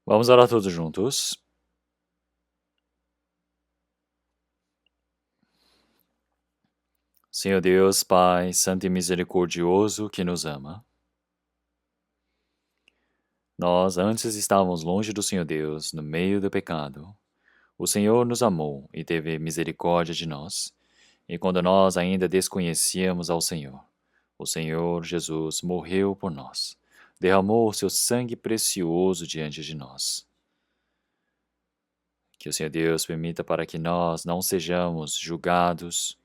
Vamos orar todos juntos. Senhor Deus, Pai, Santo e Misericordioso, que nos ama. Nós antes estávamos longe do Senhor Deus, no meio do pecado. O Senhor nos amou e teve misericórdia de nós. E quando nós ainda desconhecíamos ao Senhor, o Senhor Jesus morreu por nós, derramou o seu sangue precioso diante de nós. Que o Senhor Deus permita para que nós não sejamos julgados,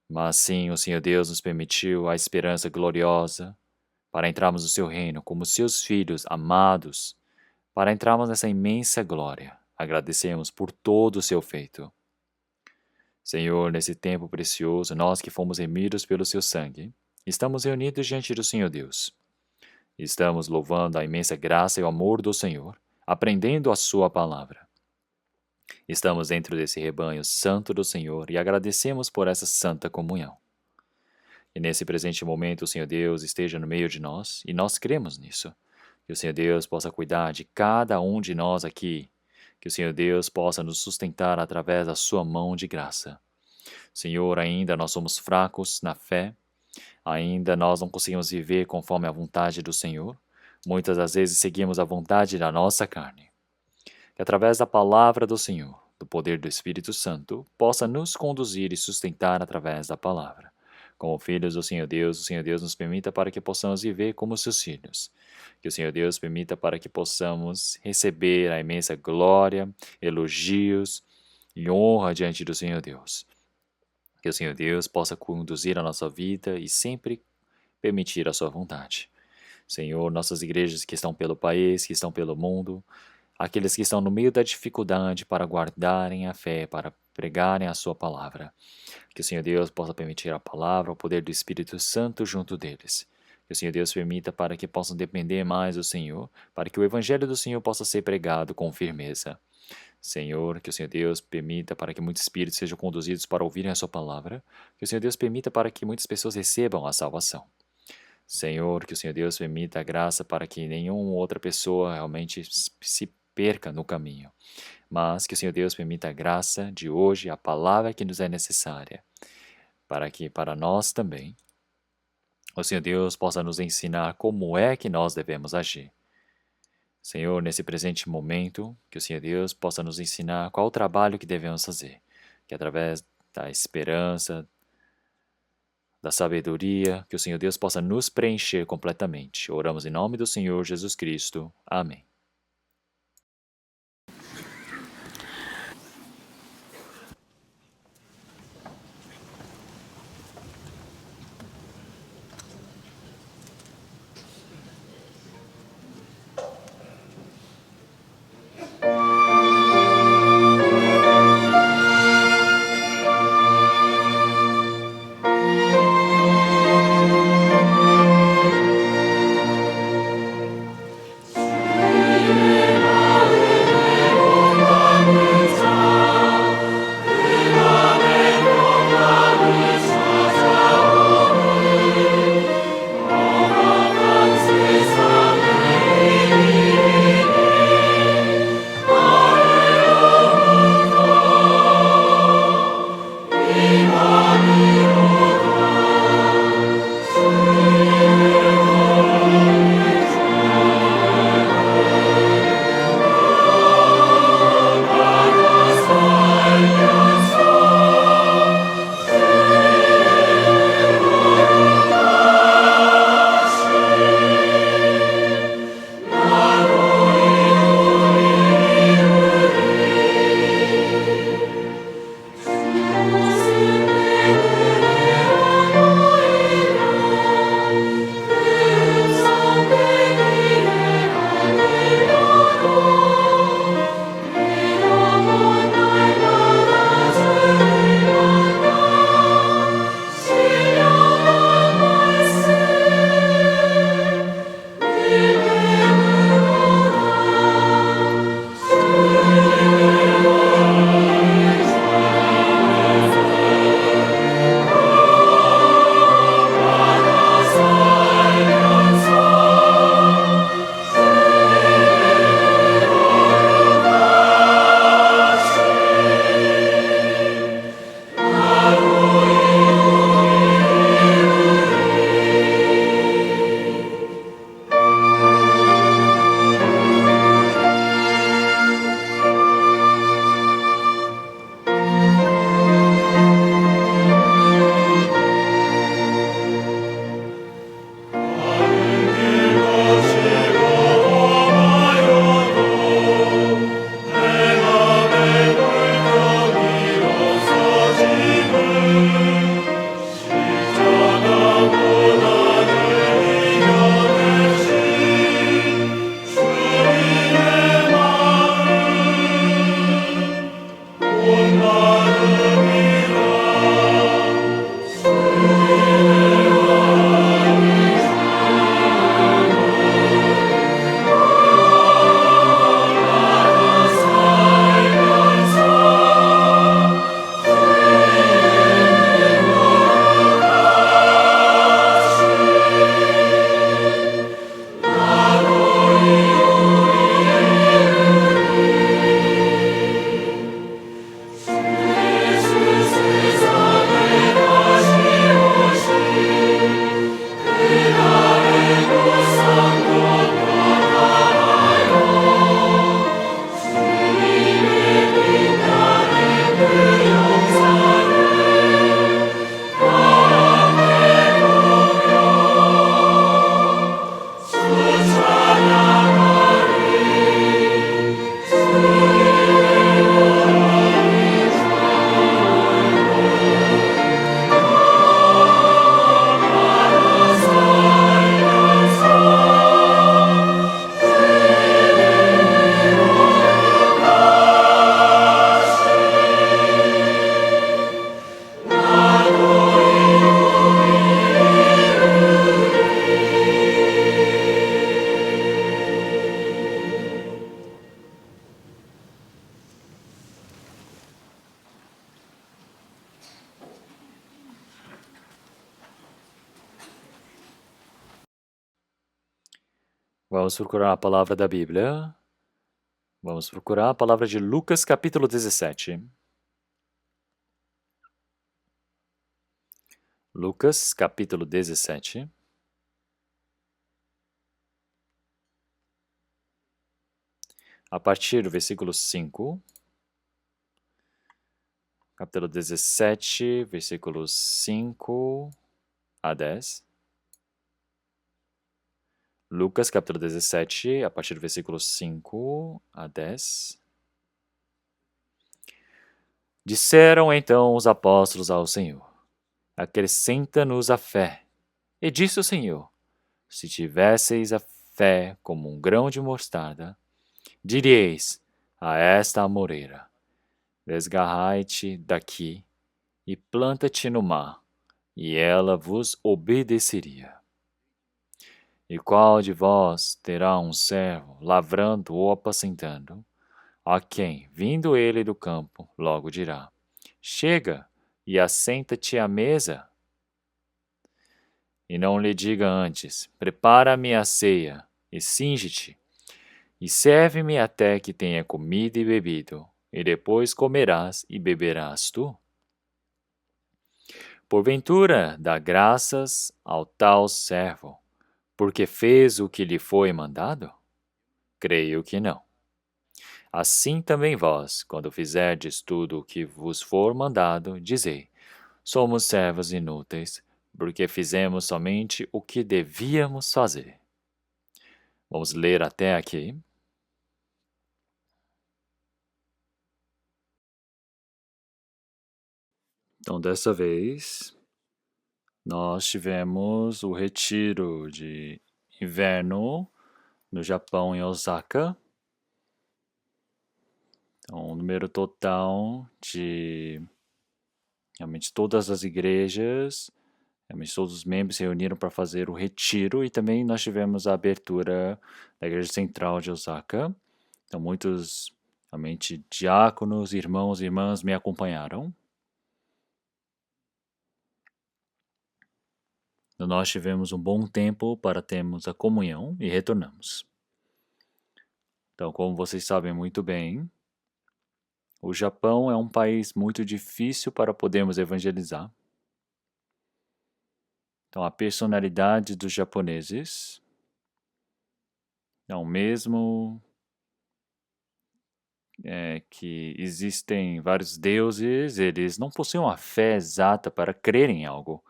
mas sim o Senhor Deus nos permitiu a esperança gloriosa para entrarmos no seu reino como seus filhos amados, para entrarmos nessa imensa glória. Agradecemos por todo o seu feito. Senhor, nesse tempo precioso, nós que fomos remidos pelo seu sangue, estamos reunidos diante do Senhor Deus. Estamos louvando a imensa graça e o amor do Senhor, aprendendo a sua palavra. Estamos dentro desse rebanho santo do Senhor e agradecemos por essa santa comunhão. E nesse presente momento o Senhor Deus esteja no meio de nós, e nós cremos nisso. Que o Senhor Deus possa cuidar de cada um de nós aqui. Que o Senhor Deus possa nos sustentar através da sua mão de graça. Senhor, ainda nós somos fracos na fé, ainda nós não conseguimos viver conforme a vontade do Senhor. Muitas das vezes seguimos a vontade da nossa carne. Que através da palavra do Senhor, do poder do Espírito Santo, possa nos conduzir e sustentar através da palavra. Como filhos do Senhor Deus, o Senhor Deus nos permita para que possamos viver como seus filhos. Que o Senhor Deus permita para que possamos receber a imensa glória, elogios e honra diante do Senhor Deus. Que o Senhor Deus possa conduzir a nossa vida e sempre permitir a sua vontade. Senhor, nossas igrejas que estão pelo país, que estão pelo mundo, aqueles que estão no meio da dificuldade para guardarem a fé, para pregarem a sua palavra. Que o Senhor Deus possa permitir a palavra, o poder do Espírito Santo junto deles. Que o Senhor Deus permita para que possam depender mais do Senhor, para que o Evangelho do Senhor possa ser pregado com firmeza. Senhor, que o Senhor Deus permita para que muitos espíritos sejam conduzidos para ouvirem a sua palavra. Que o Senhor Deus permita para que muitas pessoas recebam a salvação. Senhor, que o Senhor Deus permita a graça para que nenhuma outra pessoa realmente se perca no caminho, mas que o Senhor Deus permita a graça de hoje, a palavra que nos é necessária, para que para nós também o Senhor Deus possa nos ensinar como é que nós devemos agir. Senhor, nesse presente momento, que o Senhor Deus possa nos ensinar qual o trabalho que devemos fazer, que através da esperança, da sabedoria, que o Senhor Deus possa nos preencher completamente. Oramos em nome do Senhor Jesus Cristo. Amém. Vamos procurar a palavra da Bíblia. Vamos procurar a palavra de Lucas, capítulo 17. Lucas, capítulo 17. A partir do versículo 5. Capítulo 17, versículos 5 a 10. Lucas, capítulo 17, a partir do versículo 5 a 10. Disseram então os apóstolos ao Senhor: acrescenta-nos a fé. E disse o Senhor: se tivesseis a fé como um grão de mostarda, diríeis a esta amoreira: desgarrai-te daqui e planta-te no mar, e ela vos obedeceria. E qual de vós terá um servo lavrando ou apacentando, a quem, vindo ele do campo, logo dirá: chega e assenta-te à mesa? E não lhe diga antes: prepara-me a ceia, e cinge-te, e serve-me até que tenha comido e bebido, e depois comerás e beberás tu? Porventura dá graças ao tal servo, porque fez o que lhe foi mandado? Creio que não. Assim também vós, quando fizerdes tudo o que vos for mandado, dizei: somos servos inúteis, porque fizemos somente o que devíamos fazer. Vamos ler até aqui. Então, dessa vez, nós tivemos o retiro de inverno no Japão, em Osaka. Então, o número total de realmente todas as igrejas, realmente todos os membros se reuniram para fazer o retiro, e também nós tivemos a abertura da Igreja Central de Osaka. Então, muitos realmente diáconos, irmãos e irmãs me acompanharam. Então, nós tivemos um bom tempo para termos a comunhão e retornamos. Então, como vocês sabem muito bem, o Japão é um país muito difícil para podermos evangelizar. Então, a personalidade dos japoneses, então, mesmo que existem vários deuses, eles não possuem uma fé exata para crer em algo.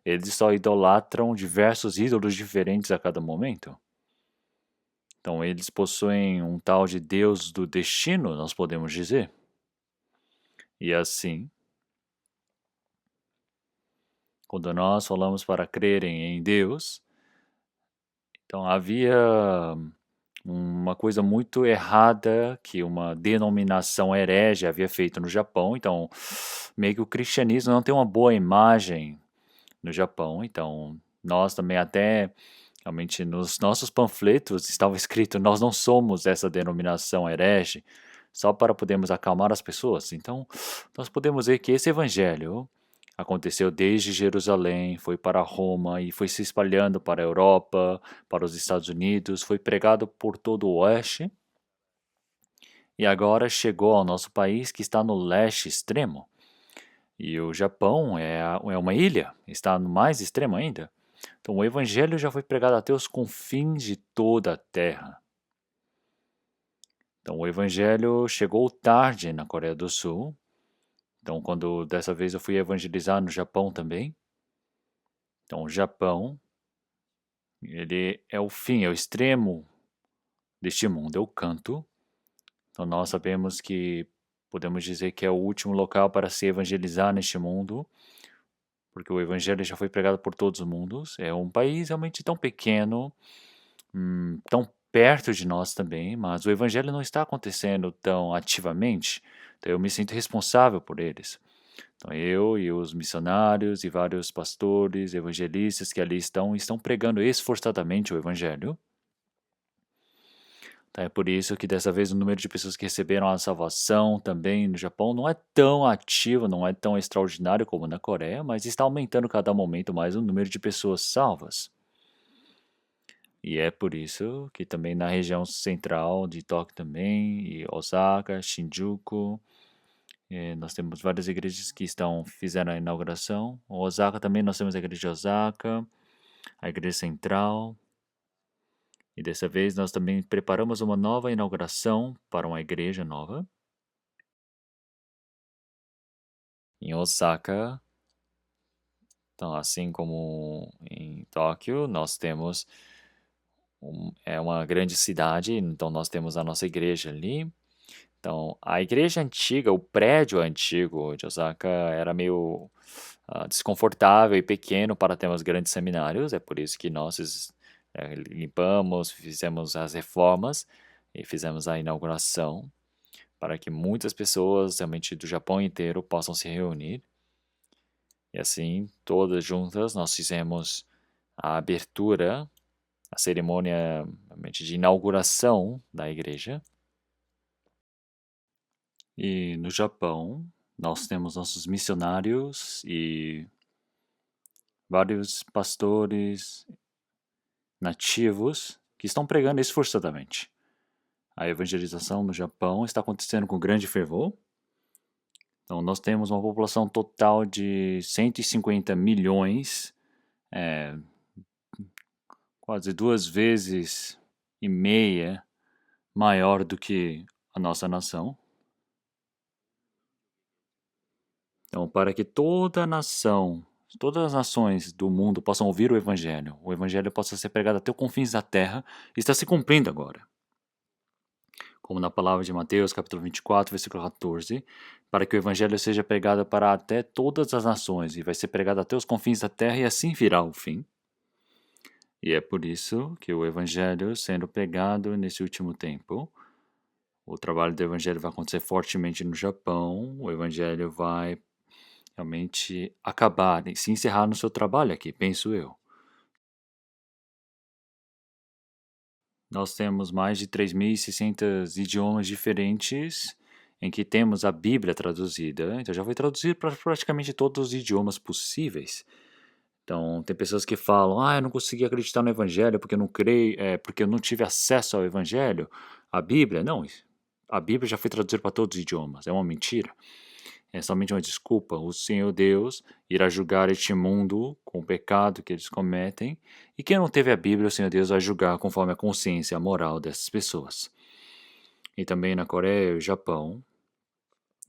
Eles só idolatram diversos ídolos diferentes a cada momento. Então, eles possuem um tal de Deus do destino, nós podemos dizer. E assim, quando nós falamos para crerem em Deus, então havia uma coisa muito errada que uma denominação herege havia feito no Japão. Então, meio que o cristianismo não tem uma boa imagem no Japão. Então, nós também até, realmente, nos nossos panfletos estava escrito: nós não somos essa denominação herege, só para podermos acalmar as pessoas. Então, nós podemos ver que esse evangelho aconteceu desde Jerusalém, foi para Roma e foi se espalhando para a Europa, para os Estados Unidos, foi pregado por todo o oeste e agora chegou ao nosso país, que está no leste extremo. E o Japão é uma ilha, está no mais extremo ainda. Então o evangelho já foi pregado até os confins de toda a terra. Então o evangelho chegou tarde na Coreia do Sul. Então quando dessa vez eu fui evangelizar no Japão também. Então o Japão, ele é o fim, é o extremo deste mundo, é o canto. Então nós sabemos que podemos dizer que é o último local para se evangelizar neste mundo, porque o evangelho já foi pregado por todos os mundos. É um país realmente tão pequeno, tão perto de nós também, mas o evangelho não está acontecendo tão ativamente, então eu me sinto responsável por eles. Então eu e os missionários e vários pastores, evangelistas que ali estão pregando esforçadamente o evangelho. Tá, é por isso que dessa vez o número de pessoas que receberam a salvação também no Japão não é tão ativo, não é tão extraordinário como na Coreia, mas está aumentando cada momento mais o número de pessoas salvas. E é por isso que também na região central de Tóquio também, e Osaka, Shinjuku, nós temos várias igrejas que fizeram a inauguração. Osaka também nós temos a igreja de Osaka, a igreja central. E dessa vez nós também preparamos uma nova inauguração para uma igreja nova. Em Osaka, então assim como em Tóquio, nós temos é uma grande cidade, então nós temos a nossa igreja ali. Então, a igreja antiga, o prédio antigo de Osaka era meio desconfortável e pequeno para termos grandes seminários, é por isso que nós limpamos, fizemos as reformas e fizemos a inauguração para que muitas pessoas, realmente do Japão inteiro, possam se reunir. E assim, todas juntas, nós fizemos a abertura, a cerimônia realmente de inauguração da igreja. E no Japão, nós temos nossos missionários e vários pastores nativos que estão pregando esforçadamente. A evangelização no Japão está acontecendo com grande fervor. Então, nós temos uma população total de 150 milhões, quase 2,5 vezes maior do que a nossa nação. Então, para que toda a nação, todas as nações do mundo possam ouvir o Evangelho possa ser pregado até os confins da terra, está se cumprindo agora. Como na palavra de Mateus, capítulo 24, versículo 14, para que o Evangelho seja pregado para até todas as nações, e vai ser pregado até os confins da terra, e assim virá o fim. E é por isso que o Evangelho sendo pregado nesse último tempo, o trabalho do Evangelho vai acontecer fortemente no Japão, o Evangelho vai realmente acabar e se encerrar no seu trabalho aqui, penso eu. Nós temos mais de 3.600 idiomas diferentes em que temos a Bíblia traduzida. Então já foi traduzido para praticamente todos os idiomas possíveis. Então tem pessoas que falam, eu não consegui acreditar no Evangelho porque eu não creio, porque eu não tive acesso ao Evangelho, à Bíblia. Não, a Bíblia já foi traduzida para todos os idiomas. É uma mentira. É somente uma desculpa. O Senhor Deus irá julgar este mundo com o pecado que eles cometem. E quem não teve a Bíblia, o Senhor Deus vai julgar conforme a consciência, a moral dessas pessoas. E também na Coreia e Japão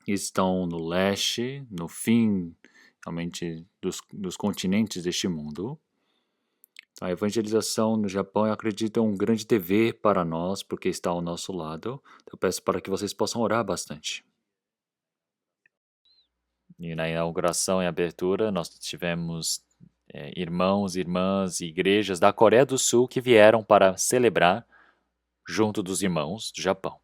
estão no leste, no fim, realmente, dos continentes deste mundo. A evangelização no Japão, eu acredito, é um grande dever para nós, porque está ao nosso lado. Eu peço para que vocês possam orar bastante. E na inauguração e abertura, nós tivemos irmãos, irmãs e igrejas da Coreia do Sul que vieram para celebrar junto dos irmãos do Japão.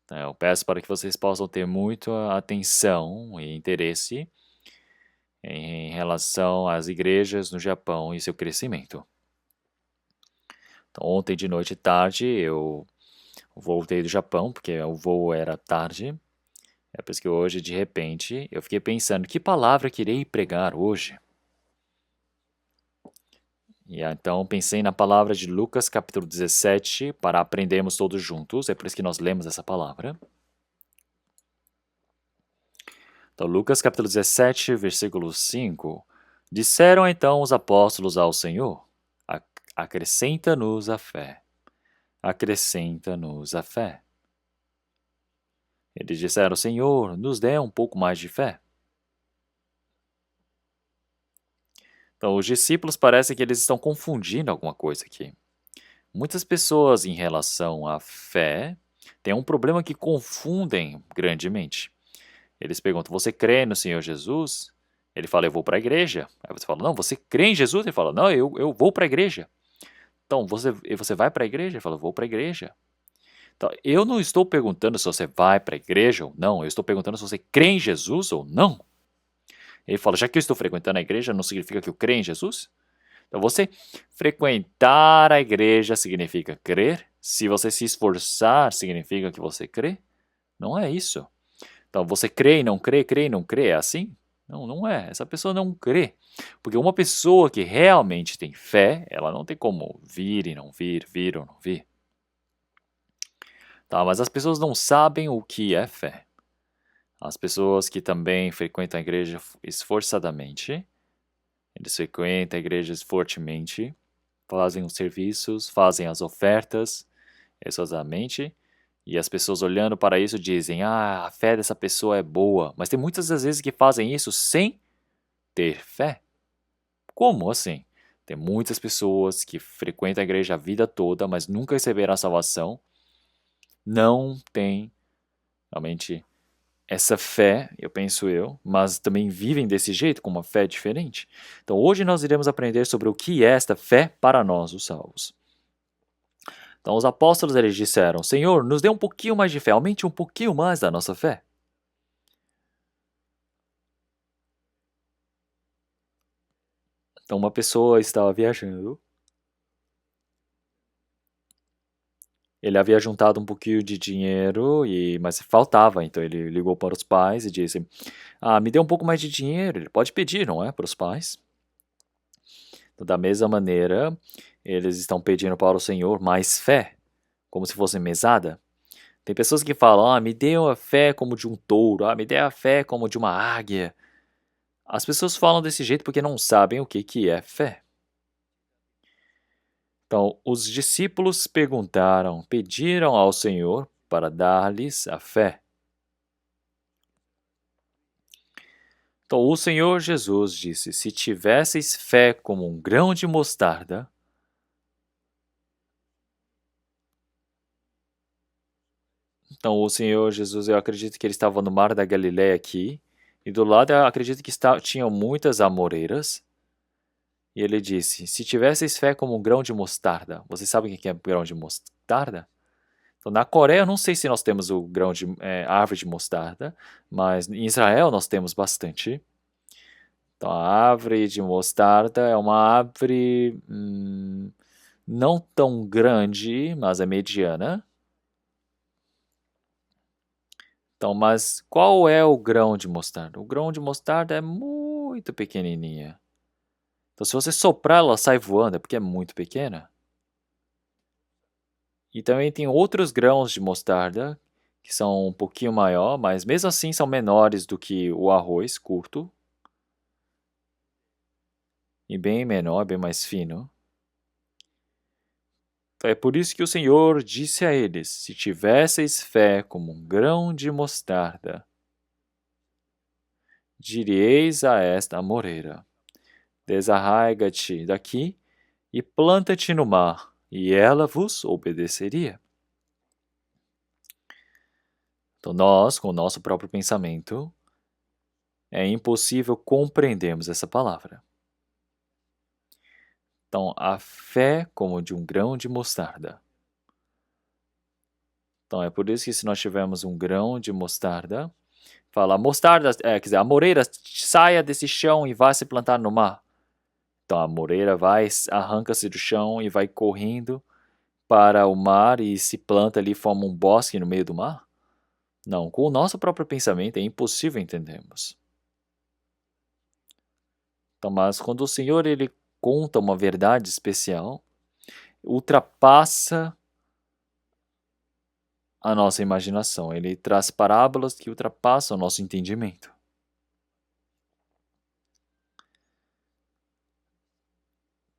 Eu peço para que vocês possam ter muita atenção e interesse em relação às igrejas no Japão e seu crescimento. Então, ontem de noite e tarde eu voltei do Japão, porque o voo era tarde. É por isso que hoje, de repente, eu fiquei pensando, que palavra que irei pregar hoje? E então pensei na palavra de Lucas, capítulo 17, para aprendermos todos juntos. É por isso que nós lemos essa palavra. Então, Lucas, capítulo 17, versículo 5. Disseram então os apóstolos ao Senhor, acrescenta-nos a fé. Acrescenta-nos a fé. Eles disseram, Senhor, nos dê um pouco mais de fé. Então, os discípulos parecem que eles estão confundindo alguma coisa aqui. Muitas pessoas, em relação à fé, têm um problema que confundem grandemente. Eles perguntam, você crê no Senhor Jesus? Ele fala, eu vou para a igreja. Aí você fala, não, você crê em Jesus? Ele fala, não, eu vou para a igreja. Então, você vai para a igreja? Ele fala, eu vou para a igreja. Então, eu não estou perguntando se você vai para a igreja ou não, eu estou perguntando se você crê em Jesus ou não. Ele fala, já que eu estou frequentando a igreja, não significa que eu creio em Jesus? Então, você frequentar a igreja significa crer? Se você se esforçar, significa que você crê? Não é isso. Então, você crê e não crê, é assim? Não, não é. Essa pessoa não crê. Porque uma pessoa que realmente tem fé, ela não tem como vir e não vir, vir ou não vir. Tá, mas as pessoas não sabem o que é fé. As pessoas que também frequentam a igreja esforçadamente, eles frequentam a igreja fortemente, fazem os serviços, fazem as ofertas esforçadamente, e as pessoas olhando para isso dizem: ah, a fé dessa pessoa é boa. Mas tem muitas das vezes que fazem isso sem ter fé. Como assim? Tem muitas pessoas que frequentam a igreja a vida toda, mas nunca receberam a salvação, não têm realmente essa fé, mas também vivem desse jeito, com uma fé diferente. Então hoje nós iremos aprender sobre o que é esta fé para nós, os salvos. Então os apóstolos eles disseram: Senhor, nos dê um pouquinho mais de fé, aumente um pouquinho mais da nossa fé. Então uma pessoa estava viajando, ele havia juntado um pouquinho de dinheiro, mas faltava, então ele ligou para os pais e disse: ah, me dê um pouco mais de dinheiro. Ele pode pedir, não é, para os pais. Então, da mesma maneira, eles estão pedindo para o Senhor mais fé, como se fosse mesada. Tem pessoas que falam: ah, me dê a fé como de um touro, ah, me dê a fé como de uma águia. As pessoas falam desse jeito porque não sabem o que é fé. Então, os discípulos pediram ao Senhor para dar-lhes a fé. Então, o Senhor Jesus disse: se tivesseis fé como um grão de mostarda. Então, o Senhor Jesus, eu acredito que ele estava no mar da Galileia aqui, e do lado eu acredito que tinham muitas amoreiras. E ele disse: se tivesseis fé como um grão de mostarda. Vocês sabem o que é grão de mostarda? Então, na Coreia, eu não sei se nós temos o grão de árvore de mostarda, mas em Israel nós temos bastante. Então, a árvore de mostarda é uma árvore não tão grande, mas é mediana. Então, mas qual é o grão de mostarda? O grão de mostarda é muito pequenininha. Então, se você soprar, ela sai voando, é porque é muito pequena. E também tem outros grãos de mostarda, que são um pouquinho maior, mas mesmo assim são menores do que o arroz curto. E bem menor, bem mais fino. Então, é por isso que o Senhor disse a eles: se tivesseis fé como um grão de mostarda, direis a esta amoreira: desarraiga-te daqui e planta-te no mar, e ela vos obedeceria. Então nós, com o nosso próprio pensamento, é impossível compreendermos essa palavra. Então, a fé como de um grão de mostarda. Então, é por isso que se nós tivermos um grão de mostarda, fala, mostarda, quer dizer, a moreira saia desse chão e vá se plantar no mar. Então, a moreira arranca-se do chão e vai correndo para o mar e se planta ali, forma um bosque no meio do mar? Não, com o nosso próprio pensamento é impossível entendermos. Então, mas quando o Senhor ele conta uma verdade especial, ultrapassa a nossa imaginação. Ele traz parábolas que ultrapassam o nosso entendimento.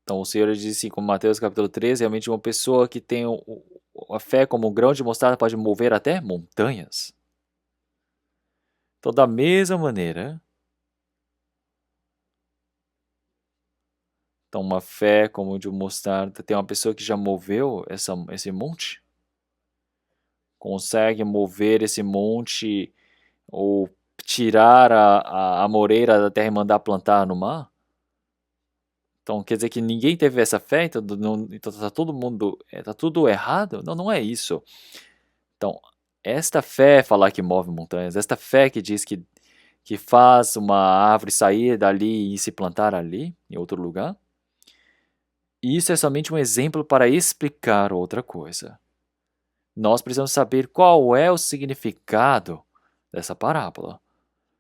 Então, o Senhor disse, como Mateus capítulo 13, realmente uma pessoa que tem a fé como um grão de mostarda pode mover até montanhas. Então, da mesma maneira, então uma fé como de mostarda, tem uma pessoa que já moveu esse monte? Consegue mover esse monte ou tirar a amoreira da terra e mandar plantar no mar? Então quer dizer que ninguém teve essa fé, então, então tá todo mundo, tá tudo errado? Não, não é isso. Então, esta fé falar que move montanhas, esta fé que diz que faz uma árvore sair dali e se plantar ali, em outro lugar, isso é somente um exemplo para explicar outra coisa. Nós precisamos saber qual é o significado dessa parábola.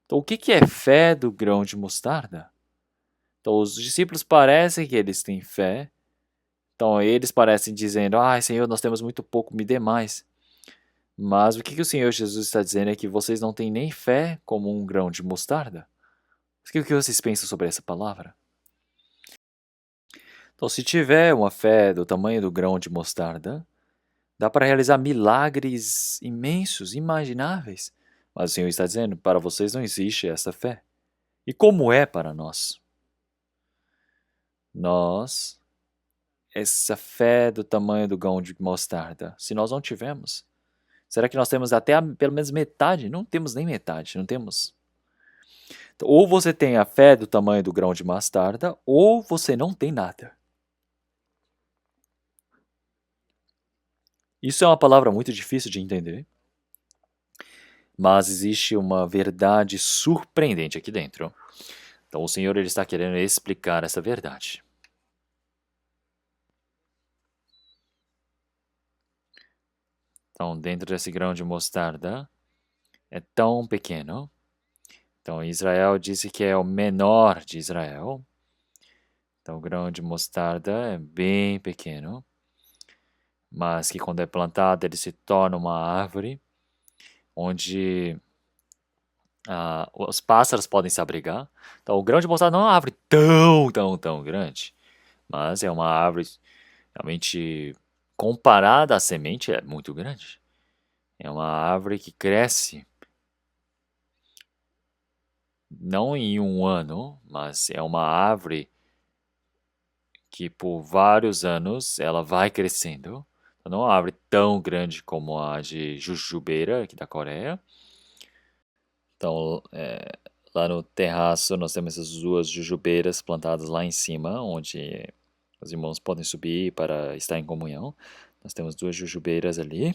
Então, o que é fé do grão de mostarda? Então, os discípulos parecem que eles têm fé. Então, eles parecem dizendo, Senhor, nós temos muito pouco, me dê mais. Mas o que o Senhor Jesus está dizendo é que vocês não têm nem fé como um grão de mostarda. O que vocês pensam sobre essa palavra? Então, se tiver uma fé do tamanho do grão de mostarda, dá para realizar milagres imensos, imagináveis. Mas o Senhor está dizendo, para vocês não existe essa fé. E como é para nós? Nós, essa fé do tamanho do grão de mostarda, se nós não tivermos, será que nós temos até pelo menos metade? Não temos nem metade, não temos. Então, ou você tem a fé do tamanho do grão de mostarda, ou você não tem nada. Isso é uma palavra muito difícil de entender, mas existe uma verdade surpreendente aqui dentro. Então o Senhor ele está querendo explicar essa verdade. Então, dentro desse grão de mostarda, é tão pequeno. Então, Israel disse que é o menor de Israel. Então, o grão de mostarda é bem pequeno, mas que quando é plantado ele se torna uma árvore onde os pássaros podem se abrigar. Então, o grão de mostarda não é uma árvore tão grande, mas é uma árvore realmente comparada à semente é muito grande. É uma árvore que cresce não em um ano, mas é uma árvore que por vários anos ela vai crescendo. Então, não é uma árvore tão grande como a de Jujubeira, aqui da Coreia. Então, lá no terraço nós temos essas duas jujubeiras plantadas lá em cima, onde os irmãos podem subir para estar em comunhão. Nós temos duas jujubeiras ali.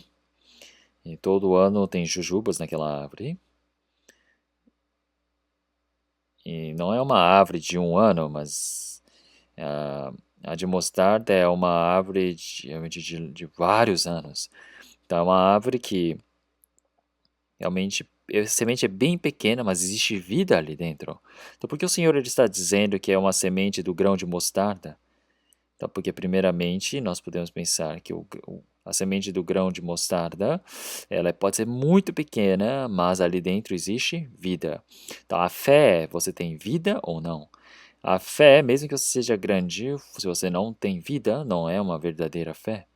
E todo ano tem jujubas naquela árvore. E não é uma árvore de um ano, mas a de mostarda é uma árvore de vários anos. Então é uma árvore que realmente a semente é bem pequena, mas existe vida ali dentro. Então por que o Senhor ele está dizendo que é uma semente do grão de mostarda? Então, porque primeiramente nós podemos pensar que a semente do grão de mostarda, ela pode ser muito pequena, mas ali dentro existe vida. Então, a fé, você tem vida ou não? A fé, mesmo que você seja grande, se você não tem vida, não é uma verdadeira fé.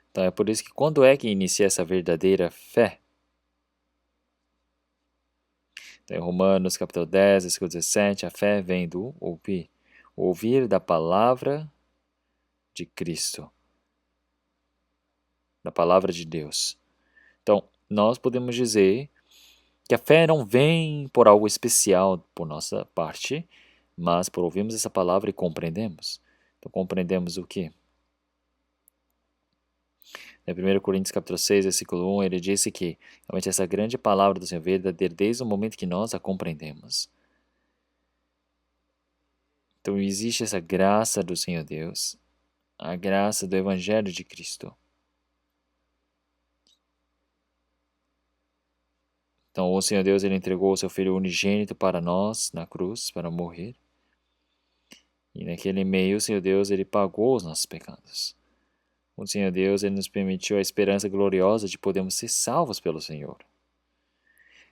Então, é por isso que quando é que inicia essa verdadeira fé? Então, em Romanos capítulo 10, versículo 17, a fé vem do ouvir. Ouvir da palavra de Cristo, da palavra de Deus. Então, nós podemos dizer que a fé não vem por algo especial por nossa parte, mas por ouvirmos essa palavra e compreendemos. Então, compreendemos o quê? Em 1 Coríntios capítulo 6, versículo 1, ele disse que realmente essa grande palavra do Senhor é verdadeira desde o momento que nós a compreendemos. Então, existe essa graça do Senhor Deus, a graça do Evangelho de Cristo. Então, o Senhor Deus ele entregou o seu Filho unigênito para nós na cruz, para morrer. E naquele meio, o Senhor Deus ele pagou os nossos pecados. O Senhor Deus ele nos permitiu a esperança gloriosa de podermos ser salvos pelo Senhor.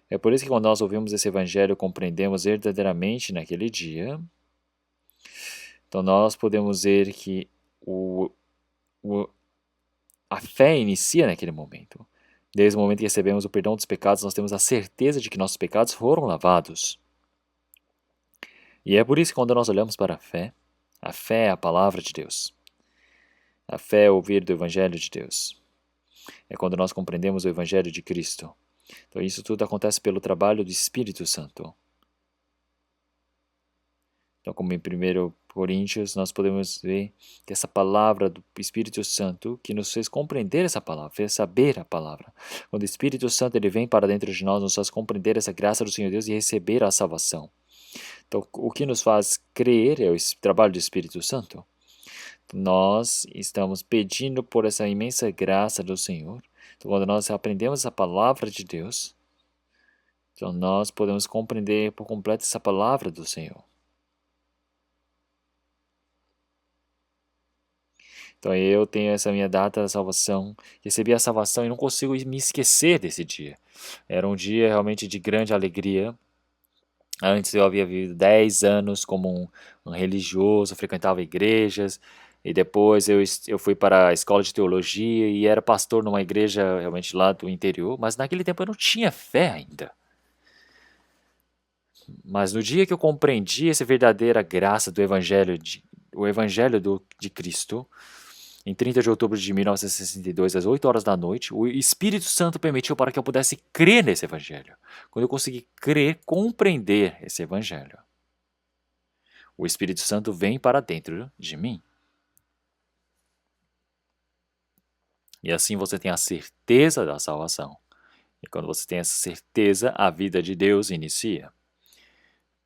É por isso que quando nós ouvimos esse Evangelho, compreendemos verdadeiramente naquele dia. Então, nós podemos ver que a fé inicia naquele momento. Desde o momento que recebemos o perdão dos pecados, nós temos a certeza de que nossos pecados foram lavados. E é por isso que quando nós olhamos para a fé é a palavra de Deus. A fé é ouvir do Evangelho de Deus. É quando nós compreendemos o Evangelho de Cristo. Então isso tudo acontece pelo trabalho do Espírito Santo. Então, como em 1 Coríntios, nós podemos ver que essa palavra do Espírito Santo, que nos fez compreender essa palavra, fez saber a palavra. Quando o Espírito Santo ele vem para dentro de nós, nos faz compreender essa graça do Senhor Deus e receber a salvação. Então, o que nos faz crer é o trabalho do Espírito Santo. Nós estamos pedindo por essa imensa graça do Senhor. Então, quando nós aprendemos a palavra de Deus, então nós podemos compreender por completo essa palavra do Senhor. Então eu tenho essa minha data da salvação, recebi a salvação e não consigo me esquecer desse dia. Era um dia realmente de grande alegria. Antes eu havia vivido 10 anos como um religioso, frequentava igrejas, e depois eu fui para a escola de teologia e era pastor numa igreja realmente lá do interior, mas naquele tempo eu não tinha fé ainda. Mas no dia que eu compreendi essa verdadeira graça do o evangelho de Cristo, em 30 de outubro de 1962, às 8 horas da noite, o Espírito Santo permitiu para que eu pudesse crer nesse evangelho. Quando eu consegui crer, compreender esse evangelho, o Espírito Santo vem para dentro de mim. E assim você tem a certeza da salvação. E quando você tem essa certeza, a vida de Deus inicia.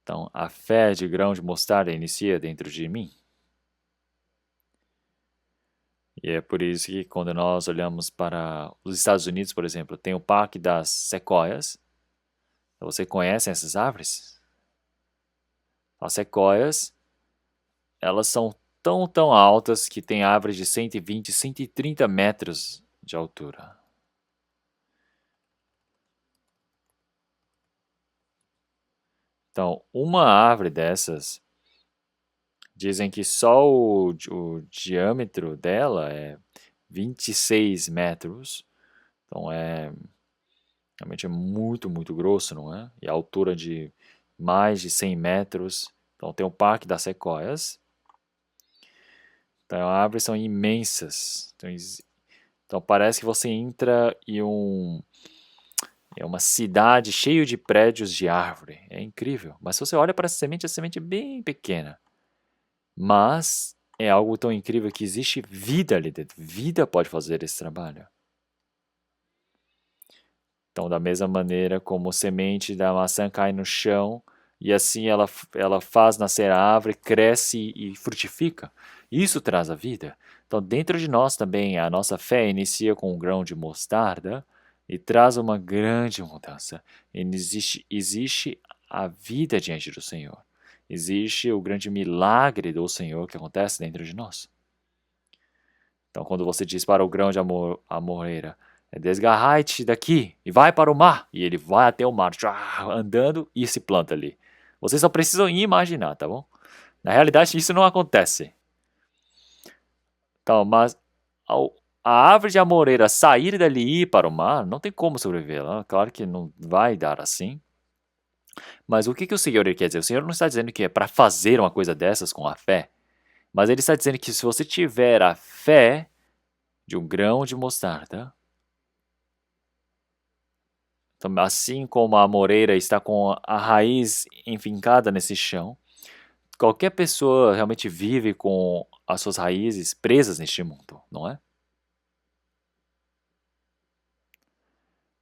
Então, a fé de grão de mostarda inicia dentro de mim. E é por isso que quando nós olhamos para os Estados Unidos, por exemplo, tem o Parque das Sequoias. Você conhece essas árvores? As sequoias, elas são tão altas que tem árvores de 120, 130 metros de altura. Então, uma árvore dessas, dizem que só o diâmetro dela é 26 metros. Então, realmente é muito grosso, não é? E a altura de mais de 100 metros. Então, tem o Parque das Sequoias. Então, as árvores são imensas. Então parece que você entra em uma cidade cheia de prédios de árvore. É incrível. Mas se você olha para a semente é bem pequena. Mas é algo tão incrível que existe vida ali dentro. Vida pode fazer esse trabalho. Então, da mesma maneira como a semente da maçã cai no chão, e assim ela faz nascer a árvore, cresce e frutifica. Isso traz a vida. Então, dentro de nós também, a nossa fé inicia com um grão de mostarda e traz uma grande mudança. Existe a vida diante do Senhor. Existe o grande milagre do Senhor que acontece dentro de nós. Então, quando você diz para o grão de amoreira, desgarrai-te daqui e vai para o mar. E ele vai até o mar, andando e se planta ali. Vocês só precisam imaginar, tá bom? Na realidade, isso não acontece. Então, mas a árvore de amoreira sair dali e ir para o mar, não tem como sobreviver. Claro que não vai dar assim. Mas o que o Senhor quer dizer? O Senhor não está dizendo que é para fazer uma coisa dessas com a fé. Mas ele está dizendo que se você tiver a fé de um grão de mostarda, assim como a amoreira está com a raiz enfincada nesse chão, qualquer pessoa realmente vive com as suas raízes presas neste mundo, não é?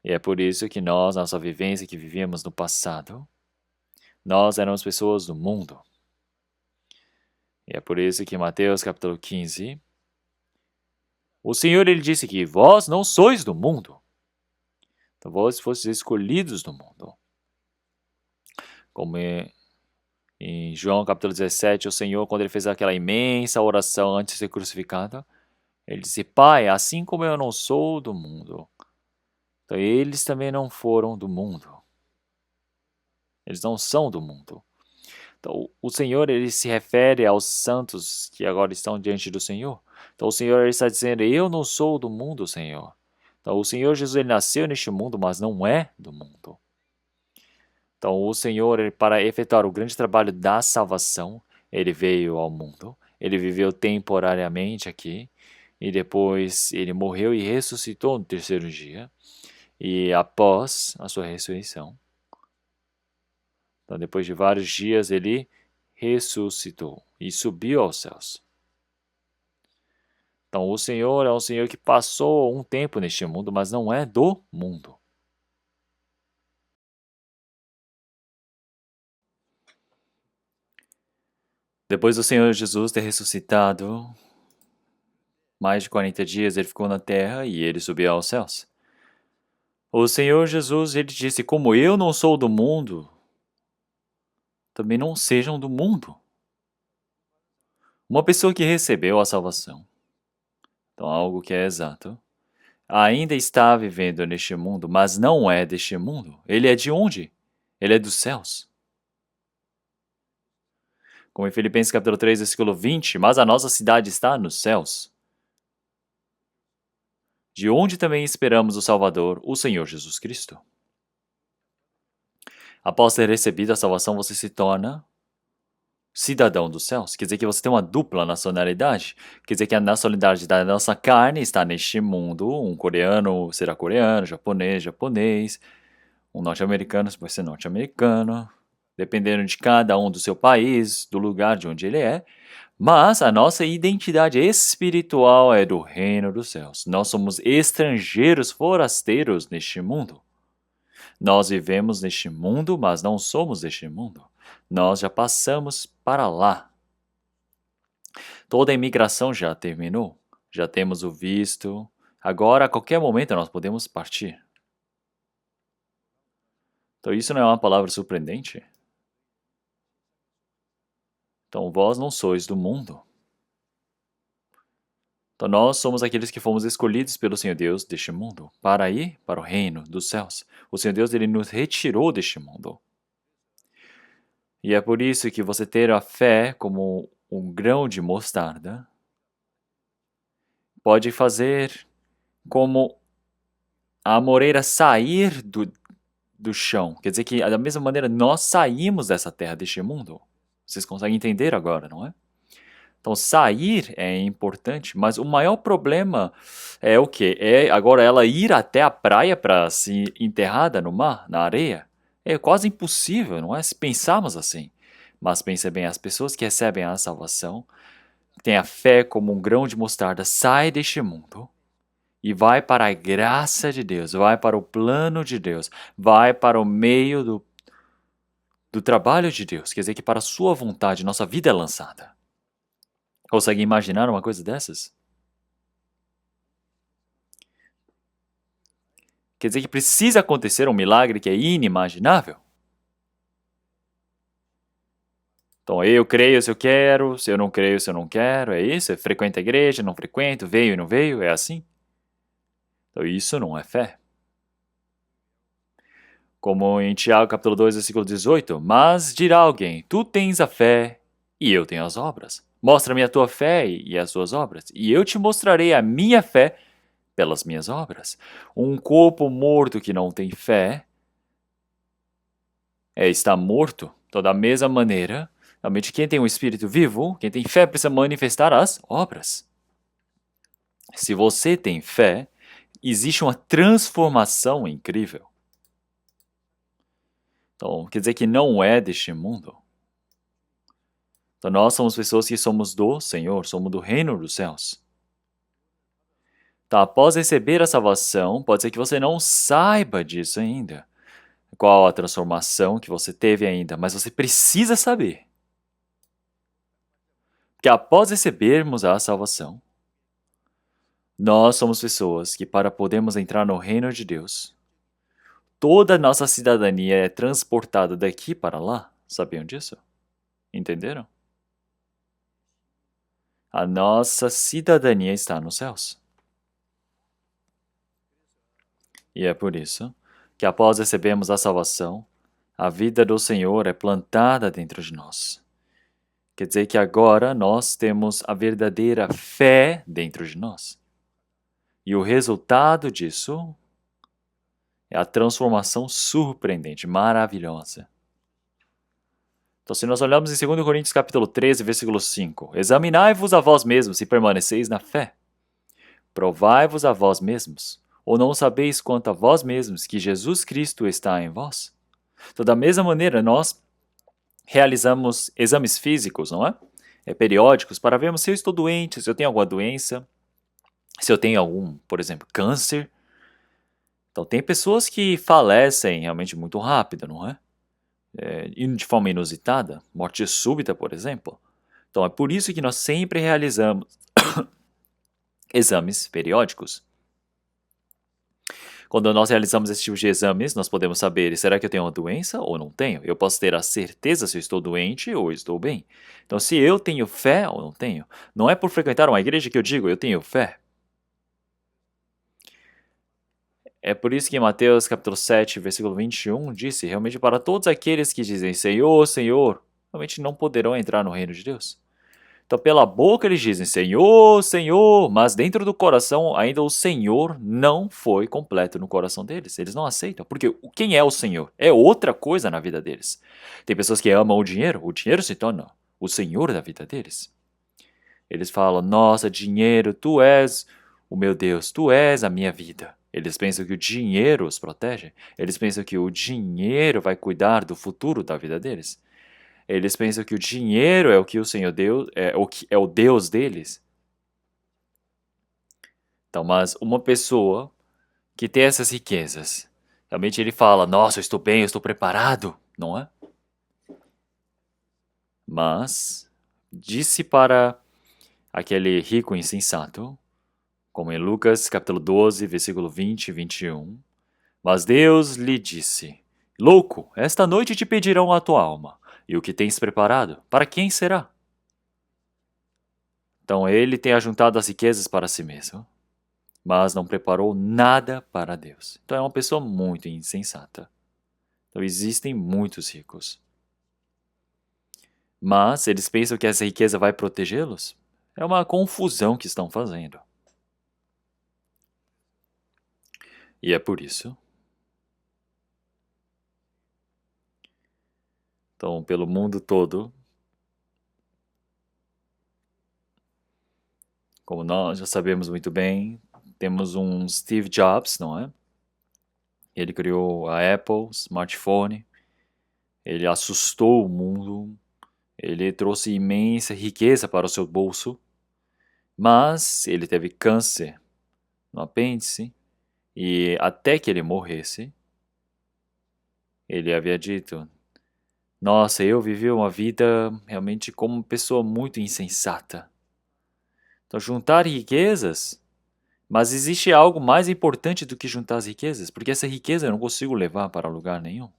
E é por isso que nós, na nossa vivência que vivíamos no passado, nós éramos pessoas do mundo. E é por isso que em Mateus capítulo 15, o Senhor ele disse que vós não sois do mundo. Então vós fostes escolhidos do mundo. Como em João capítulo 17, o Senhor, quando ele fez aquela imensa oração antes de ser crucificado, ele disse, Pai, assim como eu não sou do mundo, então eles também não foram do mundo. Eles não são do mundo. Então o Senhor, ele se refere aos santos que agora estão diante do Senhor. Então o Senhor ele está dizendo, eu não sou do mundo, Senhor. Então o Senhor Jesus, ele nasceu neste mundo, mas não é do mundo. Então o Senhor, ele, para efetuar o grande trabalho da salvação, ele veio ao mundo. Ele viveu temporariamente aqui. E depois ele morreu e ressuscitou no terceiro dia. E após a sua ressurreição, então depois de vários dias, ele ressuscitou e subiu aos céus. Então o Senhor é um Senhor que passou um tempo neste mundo, mas não é do mundo. Depois do Senhor Jesus ter ressuscitado, mais de 40 dias ele ficou na terra e ele subiu aos céus. O Senhor Jesus, ele disse, como eu não sou do mundo, também não sejam do mundo. Uma pessoa que recebeu a salvação, então algo que é exato, ainda está vivendo neste mundo, mas não é deste mundo. Ele é de onde? Ele é dos céus. Como em Filipenses capítulo 3, versículo 20, mas a nossa cidade está nos céus, de onde também esperamos o Salvador, o Senhor Jesus Cristo. Após ter recebido a salvação, você se torna cidadão dos céus. Quer dizer que você tem uma dupla nacionalidade. Quer dizer que a nacionalidade da nossa carne está neste mundo. Um coreano será coreano, japonês, japonês. Um norte-americano vai ser norte-americano. Dependendo de cada um do seu país, do lugar de onde ele é. Mas a nossa identidade espiritual é do reino dos céus. Nós somos estrangeiros, forasteiros neste mundo. Nós vivemos neste mundo, mas não somos deste mundo. Nós já passamos para lá. Toda a imigração já terminou. Já temos o visto. Agora, a qualquer momento, nós podemos partir. Então, isso não é uma palavra surpreendente? Então, vós não sois do mundo. Então, nós somos aqueles que fomos escolhidos pelo Senhor Deus deste mundo para ir para o reino dos céus. O Senhor Deus, ele nos retirou deste mundo. E é por isso que você ter a fé como um grão de mostarda pode fazer como a amoreira sair do chão. Quer dizer que, da mesma maneira, nós saímos dessa terra, deste mundo. Vocês conseguem entender agora, não é? Então, sair é importante, mas o maior problema é o quê? É agora ela ir até a praia para se enterrada no mar, na areia. É quase impossível, não é? Se pensarmos assim. Mas pense bem, as pessoas que recebem a salvação, têm a fé como um grão de mostarda, sai deste mundo e vai para a graça de Deus, vai para o plano de Deus, vai para o meio do trabalho de Deus. Quer dizer que para a sua vontade, nossa vida é lançada. Consegue imaginar uma coisa dessas? Quer dizer que precisa acontecer um milagre que é inimaginável? Então, eu creio se eu quero, se eu não creio se eu não quero, é isso? É frequenta a igreja, não frequento, veio e não veio, é assim? Então, isso não é fé. Como em Tiago capítulo 2, versículo 18, mas dirá alguém, tu tens a fé e eu tenho as obras. Mostra-me a tua fé e as tuas obras, e eu te mostrarei a minha fé pelas minhas obras. Um corpo morto que não tem fé está morto. Então, da mesma maneira, realmente quem tem um espírito vivo, quem tem fé precisa manifestar as obras. Se você tem fé, existe uma transformação incrível. Então, quer dizer que não é deste mundo. Então, nós somos pessoas que somos do Senhor, somos do reino dos céus. Então, após receber a salvação, pode ser que você não saiba disso ainda. Qual a transformação que você teve ainda, mas você precisa saber. Que após recebermos a salvação, nós somos pessoas que, para podermos entrar no reino de Deus, toda a nossa cidadania é transportada daqui para lá. Sabiam disso? Entenderam? A nossa cidadania está nos céus. E é por isso que, após recebermos a salvação, a vida do Senhor é plantada dentro de nós. Quer dizer que agora nós temos a verdadeira fé dentro de nós. E o resultado disso é a transformação surpreendente, maravilhosa. Então, se nós olharmos em 2 Coríntios capítulo 13, versículo 5, examinai-vos a vós mesmos se permaneceis na fé. Provai-vos a vós mesmos, ou não sabeis quanto a vós mesmos que Jesus Cristo está em vós? Então, da mesma maneira, nós realizamos exames físicos, não é? Periódicos, para vermos se eu estou doente, se eu tenho alguma doença, se eu tenho algum, por exemplo, câncer. Então, tem pessoas que falecem realmente muito rápido, não é? De forma inusitada, morte súbita, por exemplo. Então, é por isso que nós sempre realizamos exames periódicos. Quando nós realizamos esse tipo de exames, nós podemos saber, será que eu tenho uma doença ou não tenho? Eu posso ter a certeza se eu estou doente ou estou bem. Então, se eu tenho fé ou não tenho, não é por frequentar uma igreja que eu digo, eu tenho fé. É por isso que em Mateus capítulo 7, versículo 21, disse, realmente para todos aqueles que dizem Senhor, Senhor, realmente não poderão entrar no reino de Deus. Então, pela boca eles dizem Senhor, Senhor, mas dentro do coração ainda o Senhor não foi completo no coração deles. Eles não aceitam, porque quem é o Senhor? É outra coisa na vida deles. Tem pessoas que amam o dinheiro se torna o Senhor da vida deles. Eles falam, nossa, dinheiro, tu és o meu Deus, tu és a minha vida. Eles pensam que o dinheiro os protege. Eles pensam que o dinheiro vai cuidar do futuro da vida deles. Eles pensam que o dinheiro é o que o Senhor Deus é o Deus deles. Então, mas uma pessoa que tem essas riquezas, realmente ele fala: "Nossa, eu estou bem, eu estou preparado", não é? Mas disse para aquele rico insensato, como em Lucas capítulo 12, versículo 20 e 21, mas Deus lhe disse: "Louco, esta noite te pedirão a tua alma, e o que tens preparado, para quem será?" Então ele tem ajuntado as riquezas para si mesmo, mas não preparou nada para Deus. Então é uma pessoa muito insensata. Então existem muitos ricos. Mas eles pensam que essa riqueza vai protegê-los? É uma confusão que estão fazendo. E é por isso. Então, pelo mundo todo, como nós já sabemos muito bem, temos um Steve Jobs, não é? Ele criou a Apple, smartphone, ele assustou o mundo, ele trouxe imensa riqueza para o seu bolso, mas ele teve câncer no apêndice e até que ele morresse, ele havia dito: "Nossa, eu vivi uma vida realmente como uma pessoa muito insensata." Então, juntar riquezas, mas existe algo mais importante do que juntar as riquezas, porque essa riqueza eu não consigo levar para lugar nenhum.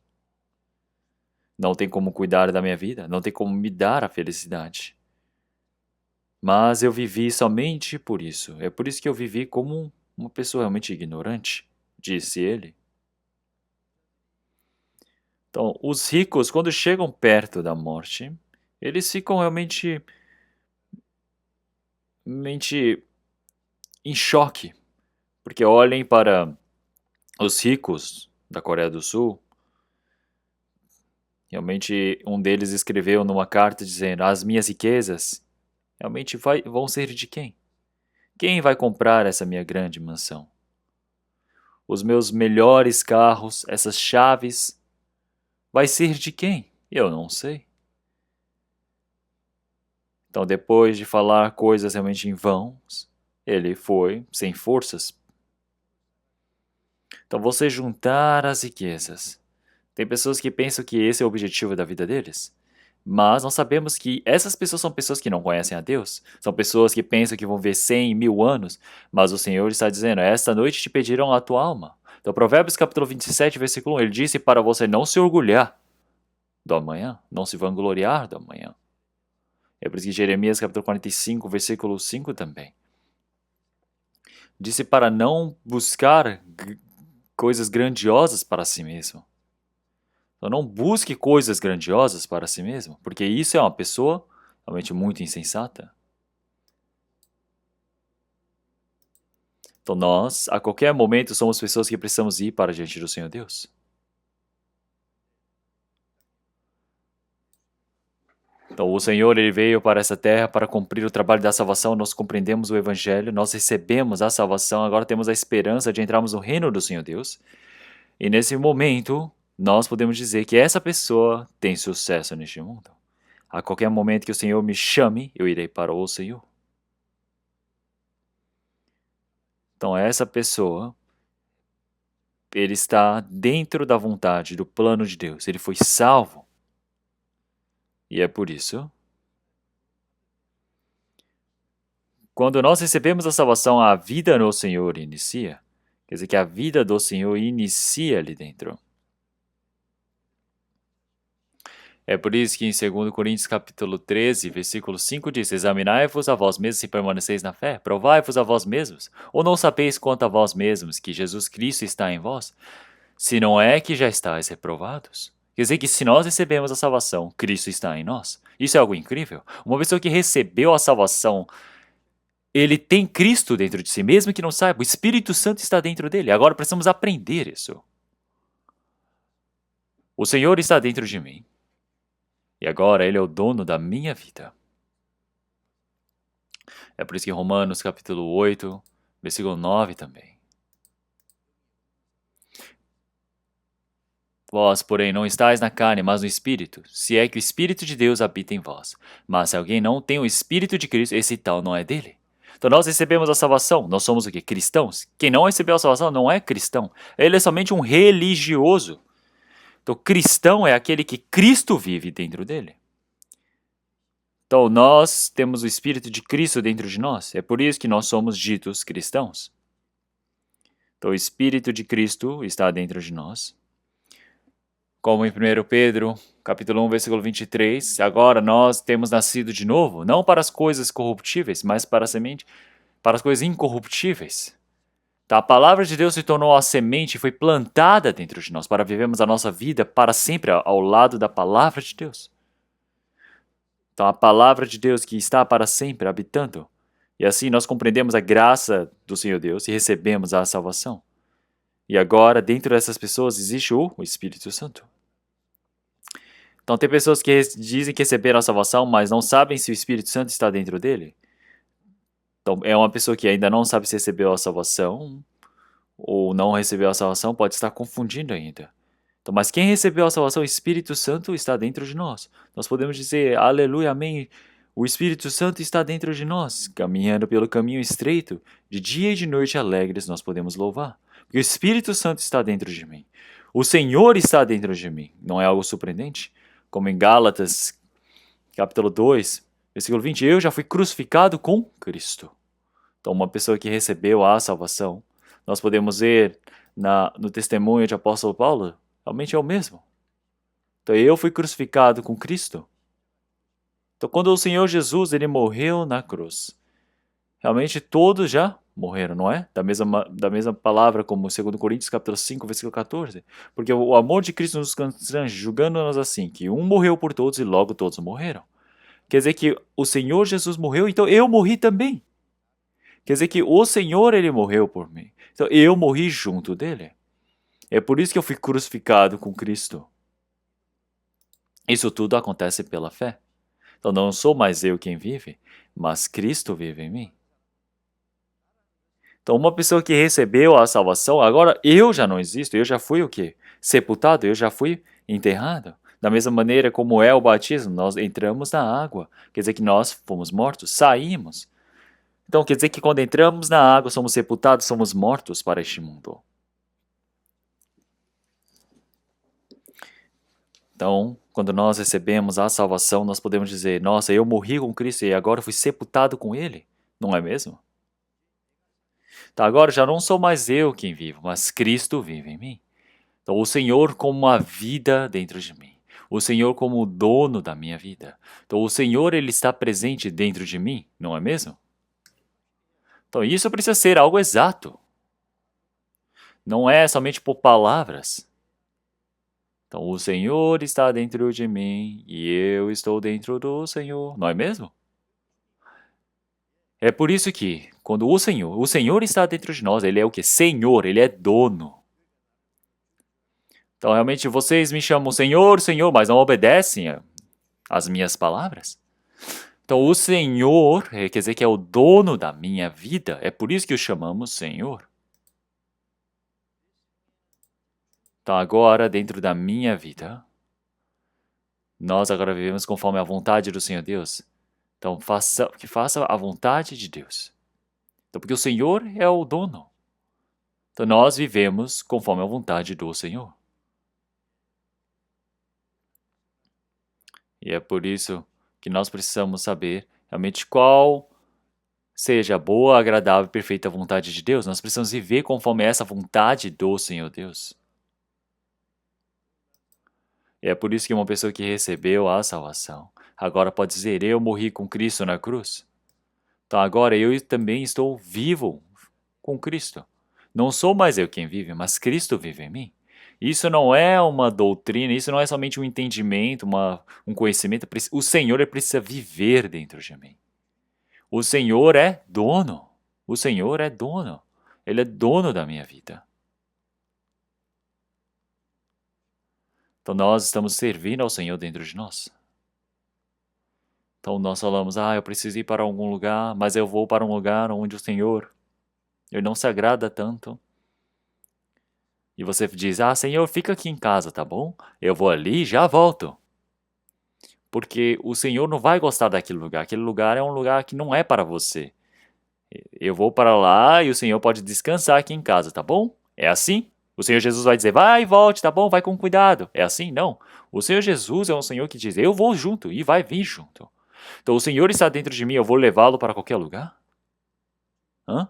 Não tem como cuidar da minha vida, não tem como me dar a felicidade. Mas eu vivi somente por isso. É por isso que eu vivi como uma pessoa realmente ignorante, disse ele. Então, os ricos, quando chegam perto da morte, eles ficam realmente em choque, porque olhem para os ricos da Coreia do Sul. Realmente, um deles escreveu numa carta dizendo: as minhas riquezas realmente vão ser de quem? Quem vai comprar essa minha grande mansão? Os meus melhores carros, essas chaves, vai ser de quem? Eu não sei. Então, depois de falar coisas realmente em vão, ele foi sem forças. Então, você juntar as riquezas. Tem pessoas que pensam que esse é o objetivo da vida deles. Mas nós sabemos que essas pessoas são pessoas que não conhecem a Deus. São pessoas que pensam que vão ver 100, 1000 anos. Mas o Senhor está dizendo: esta noite te pedirão a tua alma. Então, Provérbios capítulo 27, versículo 1, ele disse para você não se orgulhar do amanhã, não se vangloriar do amanhã. É por isso que Jeremias capítulo 45, versículo 5 também. Disse para não buscar coisas grandiosas para si mesmo. Então não busque coisas grandiosas para si mesmo, porque isso é uma pessoa realmente muito insensata. Então nós, a qualquer momento, somos pessoas que precisamos ir para diante do Senhor Deus. Então o Senhor, ele veio para essa terra para cumprir o trabalho da salvação. Nós compreendemos o Evangelho, nós recebemos a salvação, agora temos a esperança de entrarmos no reino do Senhor Deus. E nesse momento, nós podemos dizer que essa pessoa tem sucesso neste mundo. A qualquer momento que o Senhor me chame, eu irei para o Senhor. Então essa pessoa, ele está dentro da vontade, do plano de Deus. Ele foi salvo. E é por isso, quando nós recebemos a salvação, a vida no Senhor inicia. Quer dizer que a vida do Senhor inicia ali dentro. É por isso que em 2 Coríntios capítulo 13, versículo 5 diz: Examinai-vos a vós mesmos se permaneceis na fé, provai-vos a vós mesmos, ou não sabeis quanto a vós mesmos que Jesus Cristo está em vós, se não é que já estáis reprovados. Quer dizer que se nós recebemos a salvação, Cristo está em nós. Isso é algo incrível. Uma pessoa que recebeu a salvação, ele tem Cristo dentro de si, mesmo que não saiba, o Espírito Santo está dentro dele. Agora precisamos aprender isso. O Senhor está dentro de mim. E agora Ele é o dono da minha vida. É por isso que Romanos capítulo 8, versículo 9 também. Vós, porém, não estáis na carne, mas no Espírito, se é que o Espírito de Deus habita em vós. Mas se alguém não tem o Espírito de Cristo, esse tal não é dele. Então nós recebemos a salvação, nós somos o quê? Cristãos. Quem não recebeu a salvação não é cristão. Ele é somente um religioso. Então cristão é aquele que Cristo vive dentro dele. Então, nós temos o Espírito de Cristo dentro de nós. É por isso que nós somos ditos cristãos. Então, o Espírito de Cristo está dentro de nós. Como em 1 Pedro, capítulo 1, versículo 23, agora nós temos nascido de novo, não para as coisas corruptíveis, mas para a semente, para as coisas incorruptíveis. Então, a palavra de Deus se tornou a semente e foi plantada dentro de nós, para vivermos a nossa vida para sempre ao lado da palavra de Deus. Então, a palavra de Deus que está para sempre habitando. E assim nós compreendemos a graça do Senhor Deus e recebemos a salvação. E agora, dentro dessas pessoas, existe o Espírito Santo. Então, tem pessoas que dizem que receberam a salvação, mas não sabem se o Espírito Santo está dentro dele. Então, é uma pessoa que ainda não sabe se recebeu a salvação ou não recebeu a salvação, pode estar confundindo ainda. Então, mas quem recebeu a salvação, o Espírito Santo está dentro de nós. Nós podemos dizer, aleluia, amém. O Espírito Santo está dentro de nós, caminhando pelo caminho estreito, de dia e de noite alegres nós podemos louvar. Porque o Espírito Santo está dentro de mim. O Senhor está dentro de mim. Não é algo surpreendente? Como em Gálatas, capítulo 2, versículo 20, eu já fui crucificado com Cristo. Então, uma pessoa que recebeu a salvação, nós podemos ver no testemunho de apóstolo Paulo, realmente é o mesmo. Então, eu fui crucificado com Cristo. Então, quando o Senhor Jesus ele morreu na cruz, realmente todos já morreram, não é? Da mesma palavra como 2 Coríntios capítulo 5, versículo 14. Porque o amor de Cristo nos constrange, julgando-nos assim, que um morreu por todos e logo todos morreram. Quer dizer que o Senhor Jesus morreu, então eu morri também. Quer dizer que o Senhor ele morreu por mim. Então eu morri junto dele. É por isso que eu fui crucificado com Cristo. Isso tudo acontece pela fé. Então não sou mais eu quem vive, mas Cristo vive em mim. Então uma pessoa que recebeu a salvação, agora eu já não existo, eu já fui o quê? Sepultado, eu já fui enterrado. Da mesma maneira como é o batismo, nós entramos na água, quer dizer que nós fomos mortos, saímos. Então quer dizer que quando entramos na água, somos sepultados, somos mortos para este mundo. Então, quando nós recebemos a salvação, nós podemos dizer, nossa, eu morri com Cristo e agora fui sepultado com Ele. Não é mesmo? Então agora já não sou mais eu quem vivo, mas Cristo vive em mim. Então o Senhor como uma vida dentro de mim. O Senhor como o dono da minha vida. Então o Senhor ele está presente dentro de mim, não é mesmo? Então isso precisa ser algo exato. Não é somente por palavras. Então o Senhor está dentro de mim e eu estou dentro do Senhor, não é mesmo? É por isso que, quando o Senhor está dentro de nós, Ele é o que? Senhor, Ele é dono. Então, realmente, vocês me chamam Senhor, Senhor, mas não obedecem às minhas palavras. Então, o Senhor, quer dizer que é o dono da minha vida, é por isso que o chamamos Senhor. Então, agora, dentro da minha vida, nós agora vivemos conforme a vontade do Senhor Deus. Então, que faça a vontade de Deus. Então, porque o Senhor é o dono. Então, nós vivemos conforme a vontade do Senhor. E é por isso que nós precisamos saber realmente qual seja boa, agradável e perfeita vontade de Deus. Nós precisamos viver conforme essa vontade do Senhor Deus. E é por isso que uma pessoa que recebeu a salvação, agora pode dizer, eu morri com Cristo na cruz. Então agora eu também estou vivo com Cristo. Não sou mais eu quem vive, mas Cristo vive em mim. Isso não é uma doutrina, isso não é somente um entendimento, um conhecimento. O Senhor ele precisa viver dentro de mim. O Senhor é dono. O Senhor é dono. Ele é dono da minha vida. Então nós estamos servindo ao Senhor dentro de nós. Então nós falamos, eu preciso ir para algum lugar, mas eu vou para um lugar onde o Senhor ele não se agrada tanto. E você diz, Senhor, fica aqui em casa, tá bom? Eu vou ali e já volto. Porque o Senhor não vai gostar daquele lugar. Aquele lugar é um lugar que não é para você. Eu vou para lá e o Senhor pode descansar aqui em casa, tá bom? É assim? O Senhor Jesus vai dizer, vai e volte, tá bom? Vai com cuidado. É assim? Não. O Senhor Jesus é um Senhor que diz, eu vou junto e vai vir junto. Então o Senhor está dentro de mim, eu vou levá-lo para qualquer lugar? Hã?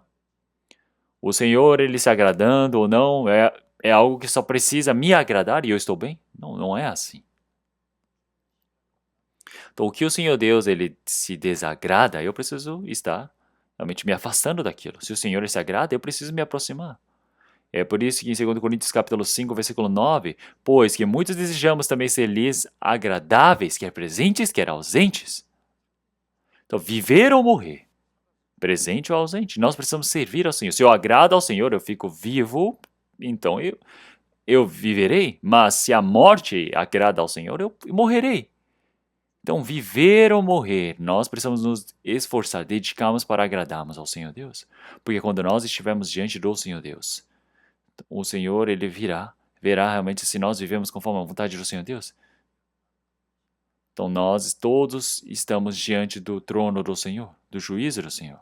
O Senhor, ele se agradando ou não, é algo que só precisa me agradar e eu estou bem? Não, não é assim. Então, o que o Senhor Deus ele se desagrada, eu preciso estar realmente me afastando daquilo. Se o Senhor ele se agrada, eu preciso me aproximar. É por isso que em 2 Coríntios capítulo 5, versículo 9, pois que muitos desejamos também ser lhes agradáveis, quer presentes, quer ausentes. Então, viver ou morrer, presente ou ausente, nós precisamos servir ao Senhor. Se eu agrado ao Senhor, eu fico vivo, então eu viverei. Mas se a morte agrada ao Senhor, eu morrerei. Então, viver ou morrer, nós precisamos nos esforçar, dedicarmos para agradarmos ao Senhor Deus. Porque quando nós estivermos diante do Senhor Deus, o Senhor, ele verá realmente se nós vivemos conforme a vontade do Senhor Deus. Então, nós todos estamos diante do trono do Senhor, do juízo do Senhor.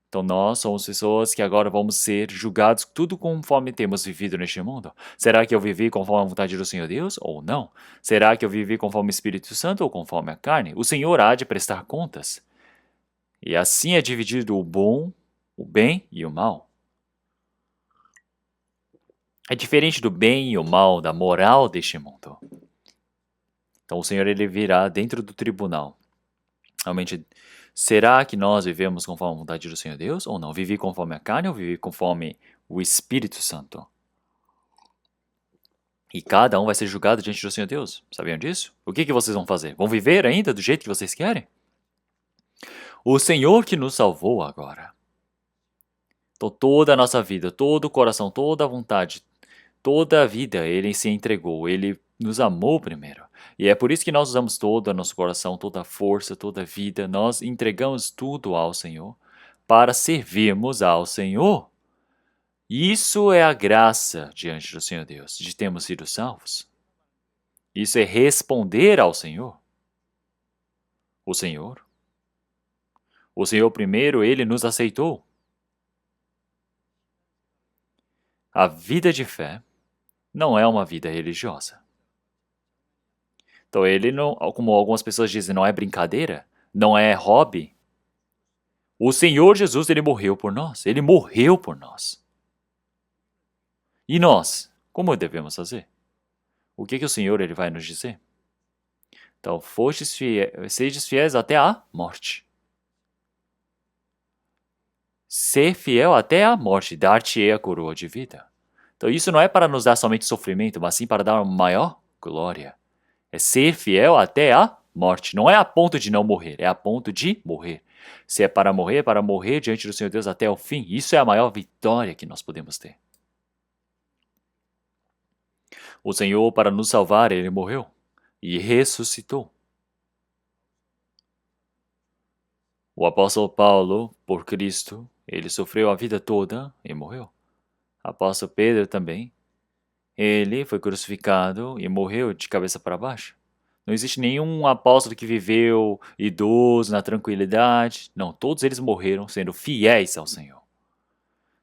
Então, nós somos pessoas que agora vamos ser julgados tudo conforme temos vivido neste mundo. Será que eu vivi conforme a vontade do Senhor Deus ou não? Será que eu vivi conforme o Espírito Santo ou conforme a carne? O Senhor há de prestar contas. E assim é dividido o bom, o bem e o mal. É diferente do bem e o mal, da moral deste mundo. Então, o Senhor ele virá dentro do tribunal. Realmente, será que nós vivemos conforme a vontade do Senhor Deus ou não? Vivi conforme a carne ou vivi conforme o Espírito Santo? E cada um vai ser julgado diante do Senhor Deus. Sabiam disso? O que vocês vão fazer? Vão viver ainda do jeito que vocês querem? O Senhor que nos salvou agora. Então, toda a nossa vida, todo o coração, toda a vontade, toda a vida, Ele se entregou. Ele nos amou primeiro. E é por isso que nós usamos todo o nosso coração, toda a força, toda a vida. Nós entregamos tudo ao Senhor para servirmos ao Senhor. Isso é a graça diante do Senhor Deus, de termos sido salvos. Isso é responder ao Senhor. O Senhor. O Senhor primeiro, Ele nos aceitou. A vida de fé não é uma vida religiosa. Então ele não, como algumas pessoas dizem, não é brincadeira, não é hobby. O Senhor Jesus, Ele morreu por nós. Ele morreu por nós. E nós, como devemos fazer? O que o Senhor ele vai nos dizer? Então, sedes fiéis até a morte. Ser fiel até a morte, dar-te-ei a coroa de vida. Então, isso não é para nos dar somente sofrimento, mas sim para dar maior glória. É ser fiel até a morte. Não é a ponto de não morrer, é a ponto de morrer. Se é para morrer diante do Senhor Deus até o fim. Isso é a maior vitória que nós podemos ter. O Senhor, para nos salvar, Ele morreu e ressuscitou. O apóstolo Paulo, por Cristo, ele sofreu a vida toda e morreu. O apóstolo Pedro também. Ele foi crucificado e morreu de cabeça para baixo. Não existe nenhum apóstolo que viveu idoso, na tranquilidade. Não, todos eles morreram sendo fiéis ao Senhor.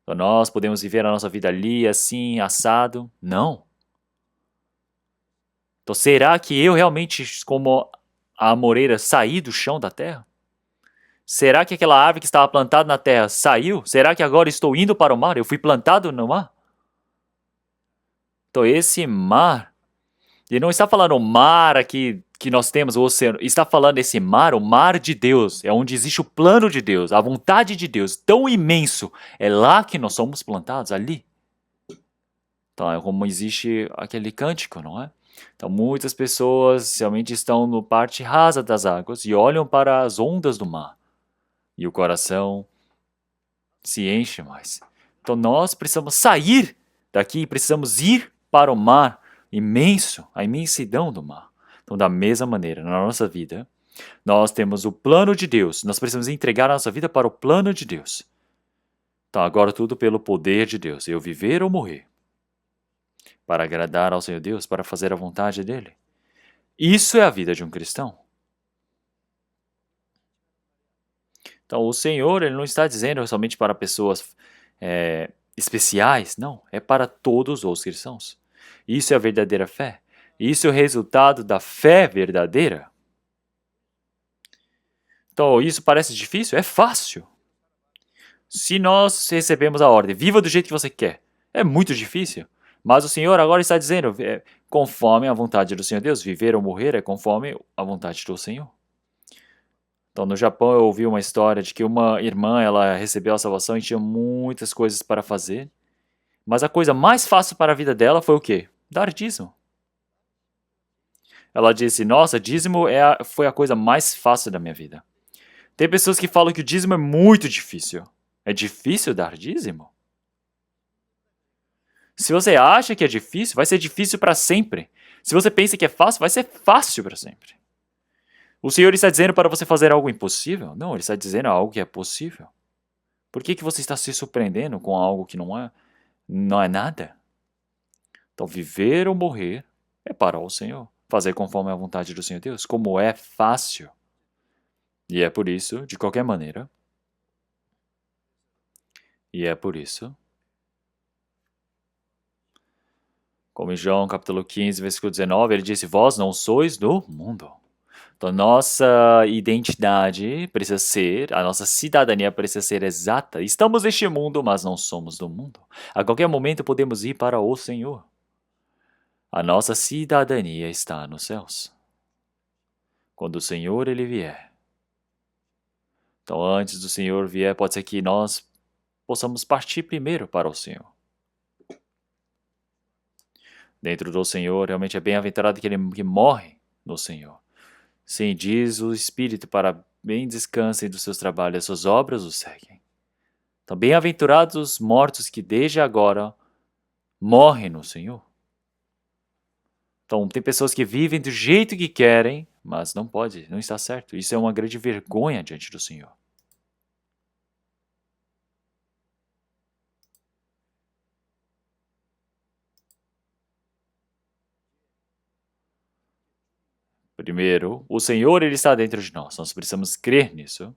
Então nós podemos viver a nossa vida ali, assim, assado? Não. Então será que eu realmente, como a amoreira, saí do chão da terra? Será que aquela árvore que estava plantada na terra saiu? Será que agora estou indo para o mar? Eu fui plantado no mar? Então esse mar, ele não está falando o mar aqui que nós temos, o oceano. Está falando esse mar, o mar de Deus. É onde existe o plano de Deus, a vontade de Deus, tão imenso. É lá que nós somos plantados, ali. Então é como existe aquele cântico, não é? Então muitas pessoas realmente estão no parte rasa das águas e olham para as ondas do mar. E o coração se enche mais. Então nós precisamos sair daqui, precisamos ir para o mar imenso, a imensidão do mar. Então, da mesma maneira, na nossa vida, nós temos o plano de Deus. Nós precisamos entregar a nossa vida para o plano de Deus. Então, agora tudo pelo poder de Deus. Eu viver ou morrer. Para agradar ao Senhor Deus, para fazer a vontade dEle. Isso é a vida de um cristão. Então, o Senhor, Ele não está dizendo somente para pessoas especiais, não. É para todos os cristãos. Isso é a verdadeira fé. Isso é o resultado da fé verdadeira. Então, isso parece difícil? É fácil. Se nós recebemos a ordem, viva do jeito que você quer, é muito difícil. Mas o Senhor agora está dizendo, conforme a vontade do Senhor Deus, viver ou morrer é conforme a vontade do Senhor. Então, no Japão, eu ouvi uma história de que uma irmã, ela recebeu a salvação e tinha muitas coisas para fazer. Mas a coisa mais fácil para a vida dela foi o quê? Dar dízimo. Ela disse, nossa, dízimo foi a coisa mais fácil da minha vida. Tem pessoas que falam que o dízimo é muito difícil. É difícil dar dízimo? Se você acha que é difícil, vai ser difícil para sempre. Se você pensa que é fácil, vai ser fácil para sempre. O Senhor está dizendo para você fazer algo impossível? Não, Ele está dizendo algo que é possível. Por que você está se surpreendendo com algo que não é nada? Então, viver ou morrer é para o Senhor. Fazer conforme a vontade do Senhor Deus. Como é fácil. E é por isso, de qualquer maneira. E é por isso. Como em João capítulo 15, versículo 19, ele disse, vós não sois do mundo. Então, nossa identidade precisa ser, a nossa cidadania precisa ser exata. Estamos neste mundo, mas não somos do mundo. A qualquer momento podemos ir para o Senhor. A nossa cidadania está nos céus. Quando o Senhor ele vier. Então, antes do Senhor vier, pode ser que nós possamos partir primeiro para o Senhor. Dentro do Senhor, realmente é bem-aventurado aquele que morre no Senhor. Sim, diz o Espírito, para bem descansem dos seus trabalhos, as suas obras o seguem. Então, bem-aventurados os mortos que desde agora morrem no Senhor. Então, tem pessoas que vivem do jeito que querem, mas não pode, não está certo. Isso é uma grande vergonha diante do Senhor. Primeiro, o Senhor ele está dentro de nós. Nós precisamos crer nisso.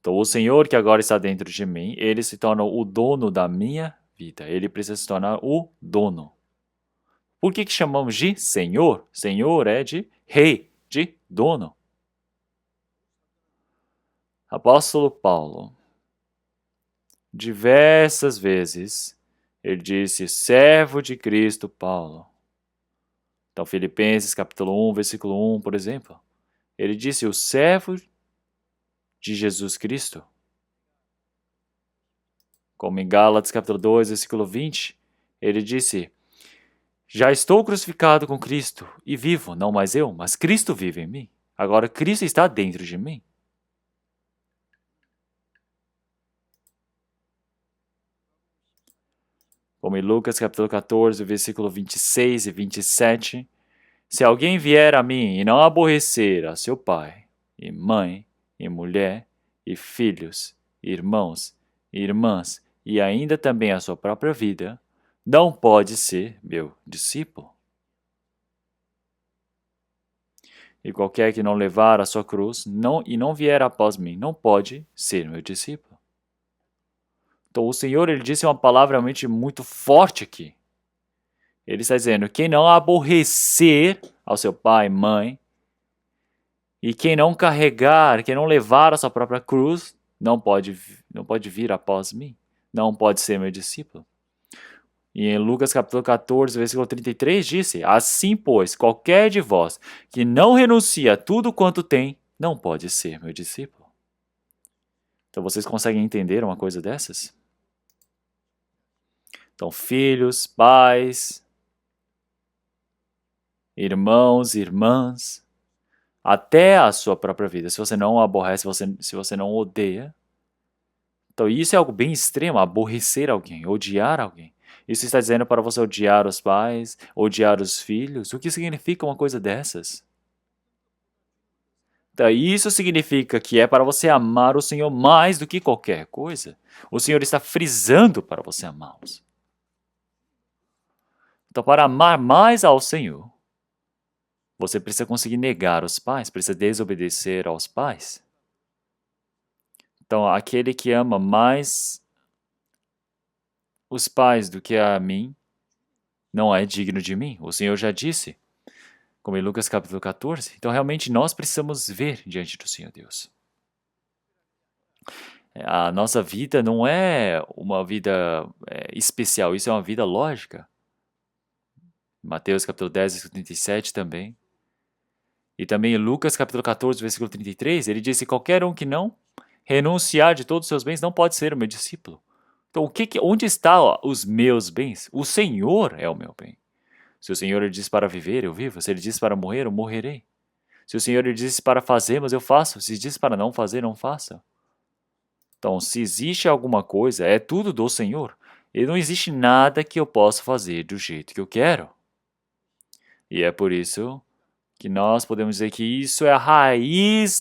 Então, o Senhor que agora está dentro de mim, ele se torna o dono da minha vida. Ele precisa se tornar o dono. Por que chamamos de Senhor? Senhor é de rei, de dono. Apóstolo Paulo, diversas vezes, ele disse, servo de Cristo Paulo. Então, Filipenses capítulo 1, versículo 1, por exemplo. Ele disse, o servo de Jesus Cristo. Como em Gálatas capítulo 2, versículo 20, ele disse, já estou crucificado com Cristo e vivo, não mais eu, mas Cristo vive em mim. Agora Cristo está dentro de mim. Como em Lucas capítulo 14, versículo 26 e 27, se alguém vier a mim e não aborrecer a seu pai, e mãe, e mulher, e filhos, irmãos, e irmãs, e ainda também a sua própria vida, não pode ser meu discípulo. E qualquer que não levar a sua cruz e não vier após mim, não pode ser meu discípulo. Então o Senhor ele disse uma palavra realmente muito forte aqui. Ele está dizendo, quem não aborrecer ao seu pai, mãe, E quem não carregar, quem não levar a sua própria cruz, não pode vir após mim. Não pode ser meu discípulo. E em Lucas capítulo 14, versículo 33 disse: Assim, pois, qualquer de vós que não renuncia a tudo quanto tem, não pode ser meu discípulo. Então vocês conseguem entender uma coisa dessas? Então, filhos, pais, irmãos, irmãs, até a sua própria vida. Se você não aborrece, se você não odeia. Então, isso é algo bem extremo, aborrecer alguém, odiar alguém. Isso está dizendo para você odiar os pais, odiar os filhos. O que significa uma coisa dessas? Então, isso significa que é para você amar o Senhor mais do que qualquer coisa. O Senhor está frisando para você amá-los. Então, para amar mais ao Senhor, você precisa conseguir negar os pais, precisa desobedecer aos pais. Então, aquele que ama mais os pais do que a mim, não é digno de mim. O Senhor já disse, como em Lucas capítulo 14. Então, realmente, nós precisamos ver diante do Senhor Deus. A nossa vida não é uma vida especial, isso é uma vida lógica. Mateus capítulo 10, versículo 37 também. E também em Lucas capítulo 14, versículo 33, ele disse: qualquer um que não renunciar de todos os seus bens não pode ser o meu discípulo. Então, onde estão os meus bens? O Senhor é o meu bem. Se o Senhor lhe diz para viver, eu vivo. Se ele diz para morrer, eu morrerei. Se o Senhor lhe diz para fazermos, eu faço. Se diz para não fazer, não faça. Então, se existe alguma coisa, é tudo do Senhor. E não existe nada que eu possa fazer do jeito que eu quero. E é por isso que nós podemos dizer que isso é a raiz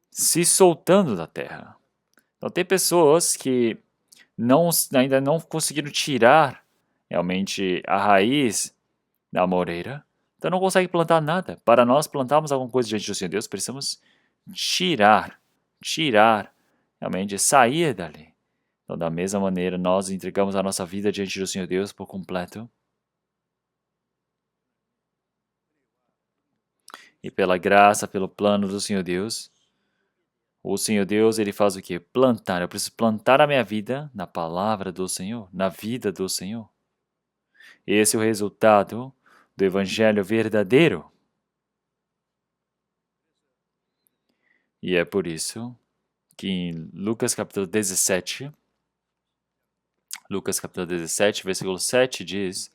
se soltando da terra. Então, tem pessoas que ainda não conseguiram tirar realmente a raiz da moreira, então não conseguem plantar nada. Para nós plantarmos alguma coisa diante do Senhor Deus, precisamos tirar, realmente sair dali. Então, da mesma maneira, nós entregamos a nossa vida diante do Senhor Deus por completo. E pela graça, pelo plano do Senhor Deus, o Senhor Deus, ele faz o quê? Plantar. Eu preciso plantar a minha vida na palavra do Senhor, na vida do Senhor. Esse é o resultado do Evangelho verdadeiro. E é por isso que em Lucas capítulo 17, versículo 7 diz: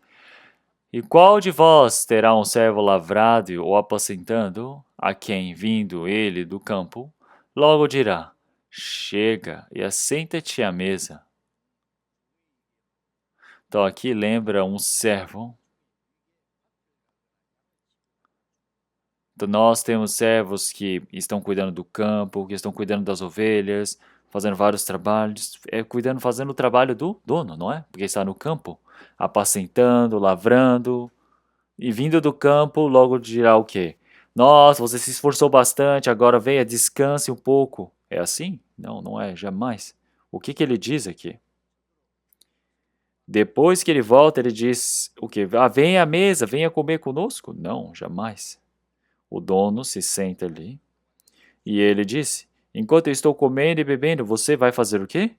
E qual de vós terá um servo lavrado ou apacentando, a quem, vindo ele do campo, logo dirá: Chega e assenta-te à mesa? Então aqui lembra um servo. Então nós temos servos que estão cuidando do campo, que estão cuidando das ovelhas, fazendo vários trabalhos, fazendo o trabalho do dono, não é? Porque está no campo, apacentando, lavrando, e vindo do campo, logo dirá o quê? Nossa, você se esforçou bastante, agora venha, descanse um pouco. É assim? Não, não é, jamais. O que ele diz aqui? Depois que ele volta, ele diz o quê? Ah, venha à mesa, venha comer conosco? Não, jamais. O dono se senta ali e ele disse: Enquanto eu estou comendo e bebendo, você vai fazer o quê?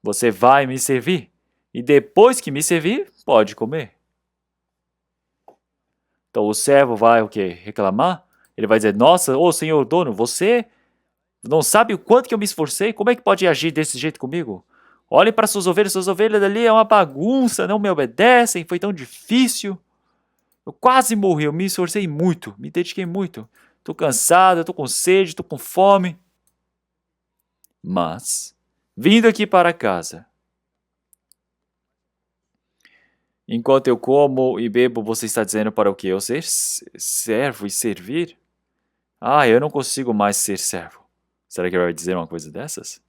Você vai me servir. E depois que me servir, pode comer. Então o servo vai o quê? Reclamar? Ele vai dizer: Nossa, ô senhor dono, você não sabe o quanto que eu me esforcei? Como é que pode agir desse jeito comigo? Olhe para suas ovelhas ali é uma bagunça, não me obedecem, foi tão difícil. Eu quase morri, eu me esforcei muito, me dediquei muito. Estou cansado, estou com sede, estou com fome. Mas, vindo aqui para casa, enquanto eu como e bebo, você está dizendo para o quê? Eu ser servo e servir? Ah, eu não consigo mais ser servo. Será que ele vai dizer uma coisa dessas?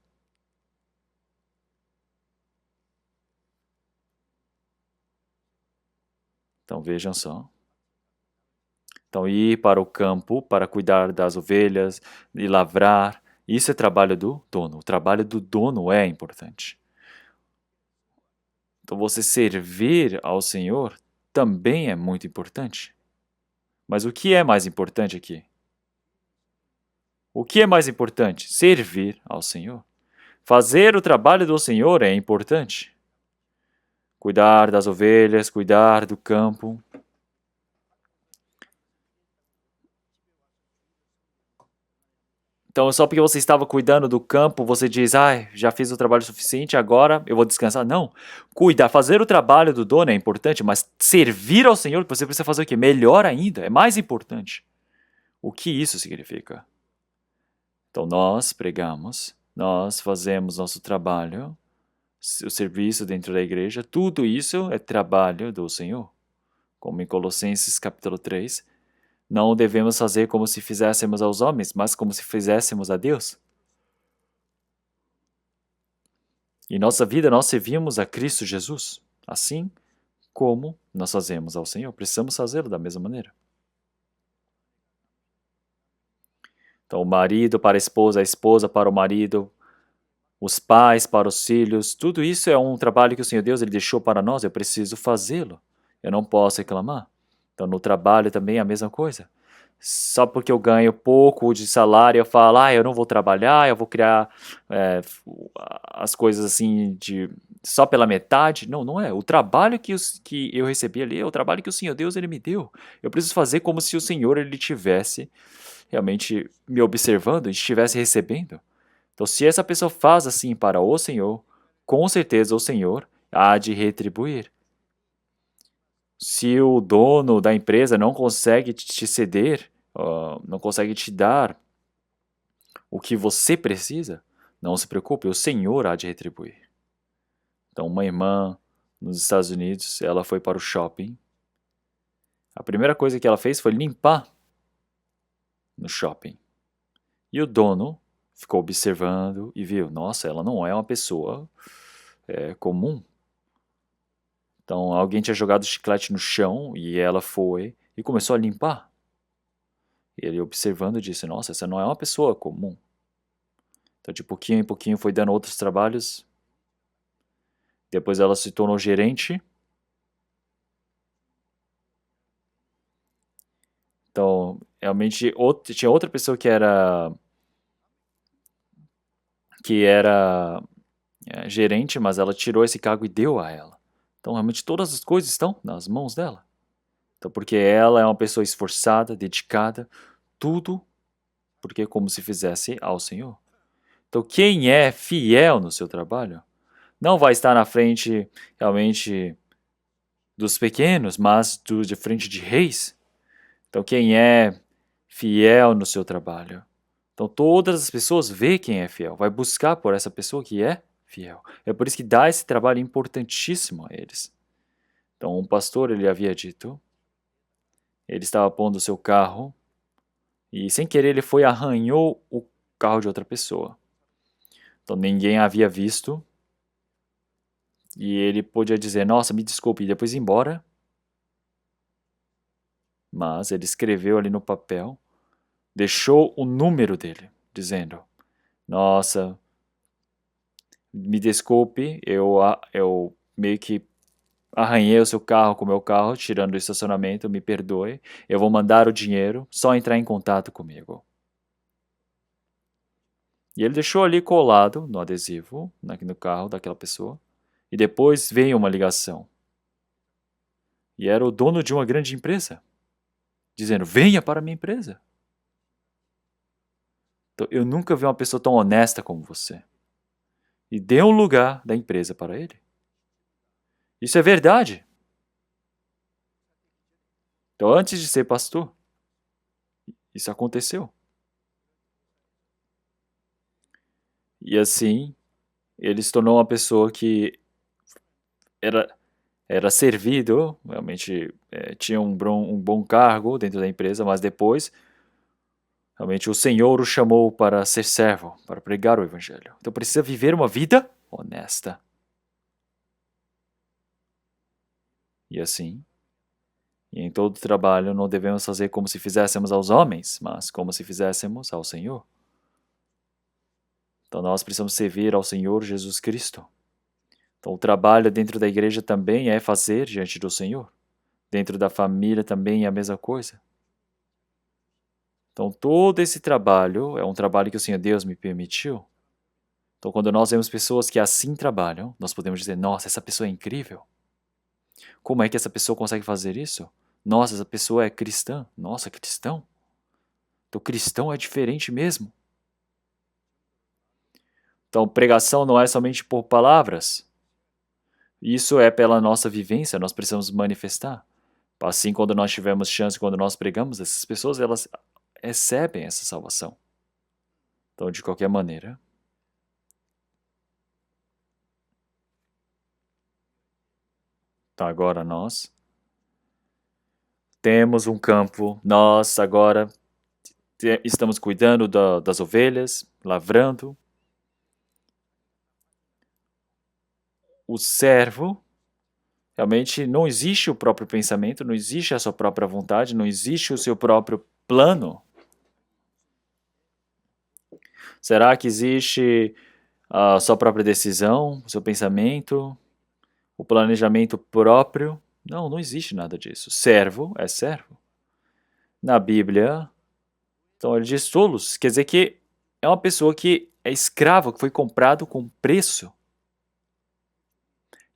Então vejam só. Então ir para o campo para cuidar das ovelhas e lavrar, isso é trabalho do dono. O trabalho do dono é importante. Então você servir ao Senhor também é muito importante. Mas o que é mais importante aqui? O que é mais importante? Servir ao Senhor. Fazer o trabalho do Senhor é importante. Cuidar das ovelhas, cuidar do campo. Então, só porque você estava cuidando do campo, você diz, já fiz o trabalho suficiente, agora eu vou descansar. Não. Cuidar, fazer o trabalho do dono é importante, mas servir ao Senhor, você precisa fazer o quê? Melhor ainda, é mais importante. O que isso significa? Então, nós pregamos, nós fazemos nosso trabalho, o serviço dentro da igreja, tudo isso é trabalho do Senhor. Como em Colossenses capítulo 3, não devemos fazer como se fizéssemos aos homens, mas como se fizéssemos a Deus. Em nossa vida, nós servimos a Cristo Jesus, assim como nós fazemos ao Senhor. Precisamos fazê-lo da mesma maneira. Então, o marido para a esposa para o marido, os pais para os filhos, tudo isso é um trabalho que o Senhor Deus ele deixou para nós, eu preciso fazê-lo. Eu não posso reclamar. Então, no trabalho também é a mesma coisa. Só porque eu ganho pouco de salário, eu falo, eu não vou trabalhar, eu vou criar as coisas assim só pela metade. Não, não é. O trabalho que eu recebi ali é o trabalho que o Senhor Deus ele me deu. Eu preciso fazer como se o Senhor ele tivesse realmente me observando e estivesse recebendo. Então, se essa pessoa faz assim para o Senhor, com certeza o Senhor há de retribuir. Se o dono da empresa não consegue te ceder, não consegue te dar o que você precisa, não se preocupe, o Senhor há de retribuir. Então, uma irmã nos Estados Unidos, ela foi para o shopping. A primeira coisa que ela fez foi limpar no shopping. E o dono ficou observando e viu, nossa, ela não é uma pessoa comum. Então, alguém tinha jogado chiclete no chão e ela foi e começou a limpar. E ele observando disse, nossa, essa não é uma pessoa comum. Então, de pouquinho em pouquinho foi dando outros trabalhos. Depois ela se tornou gerente. Então, realmente, tinha outra pessoa que era gerente, mas ela tirou esse cargo e deu a ela. Então, realmente, todas as coisas estão nas mãos dela. Então, porque ela é uma pessoa esforçada, dedicada, tudo porque é como se fizesse ao Senhor. Então, quem é fiel no seu trabalho não vai estar na frente realmente dos pequenos, mas de frente de reis. Então, quem é fiel no seu trabalho. Então, todas as pessoas vê quem é fiel, vai buscar por essa pessoa que é fiel. É por isso que dá esse trabalho importantíssimo a eles. Então, um pastor, ele havia dito, ele estava pondo o seu carro e, sem querer, ele foi e arranhou o carro de outra pessoa. Então, ninguém havia visto e ele podia dizer, nossa, me desculpe, e depois ir embora. Mas ele escreveu ali no papel, deixou o número dele, dizendo, nossa, me desculpe, eu meio que arranhei o seu carro com o meu carro, tirando do estacionamento, me perdoe, eu vou mandar o dinheiro, só entrar em contato comigo. E ele deixou ali colado no adesivo, no carro daquela pessoa, e depois veio uma ligação. E era o dono de uma grande empresa, dizendo, venha para a minha empresa. Então, eu nunca vi uma pessoa tão honesta como você. E dê um lugar da empresa para ele. Isso é verdade. Então, antes de ser pastor, isso aconteceu. E assim, ele se tornou uma pessoa que era servido, realmente tinha um bom cargo dentro da empresa, mas depois, realmente, o Senhor o chamou para ser servo, para pregar o Evangelho. Então, precisa viver uma vida honesta. E assim, e em todo trabalho não devemos fazer como se fizéssemos aos homens, mas como se fizéssemos ao Senhor. Então nós precisamos servir ao Senhor Jesus Cristo. Então o trabalho dentro da igreja também é fazer diante do Senhor. Dentro da família também é a mesma coisa. Então, todo esse trabalho é um trabalho que o Senhor Deus me permitiu. Então, quando nós vemos pessoas que assim trabalham, nós podemos dizer, nossa, essa pessoa é incrível. Como é que essa pessoa consegue fazer isso? Nossa, essa pessoa é cristã. Nossa, cristão? Então, cristão é diferente mesmo. Então, pregação não é somente por palavras. Isso é pela nossa vivência, nós precisamos manifestar. Assim, quando nós tivermos chance, quando nós pregamos, essas pessoas, elas recebem essa salvação. Então, de qualquer maneira, então agora nós temos um campo, nós agora estamos cuidando das ovelhas, lavrando. O servo, realmente não existe o próprio pensamento, não existe a sua própria vontade, não existe o seu próprio plano. Será que existe a sua própria decisão, o seu pensamento, o planejamento próprio? Não, não existe nada disso. Servo é servo. Na Bíblia, então ele diz tolos, quer dizer que é uma pessoa que é escravo, que foi comprado com preço.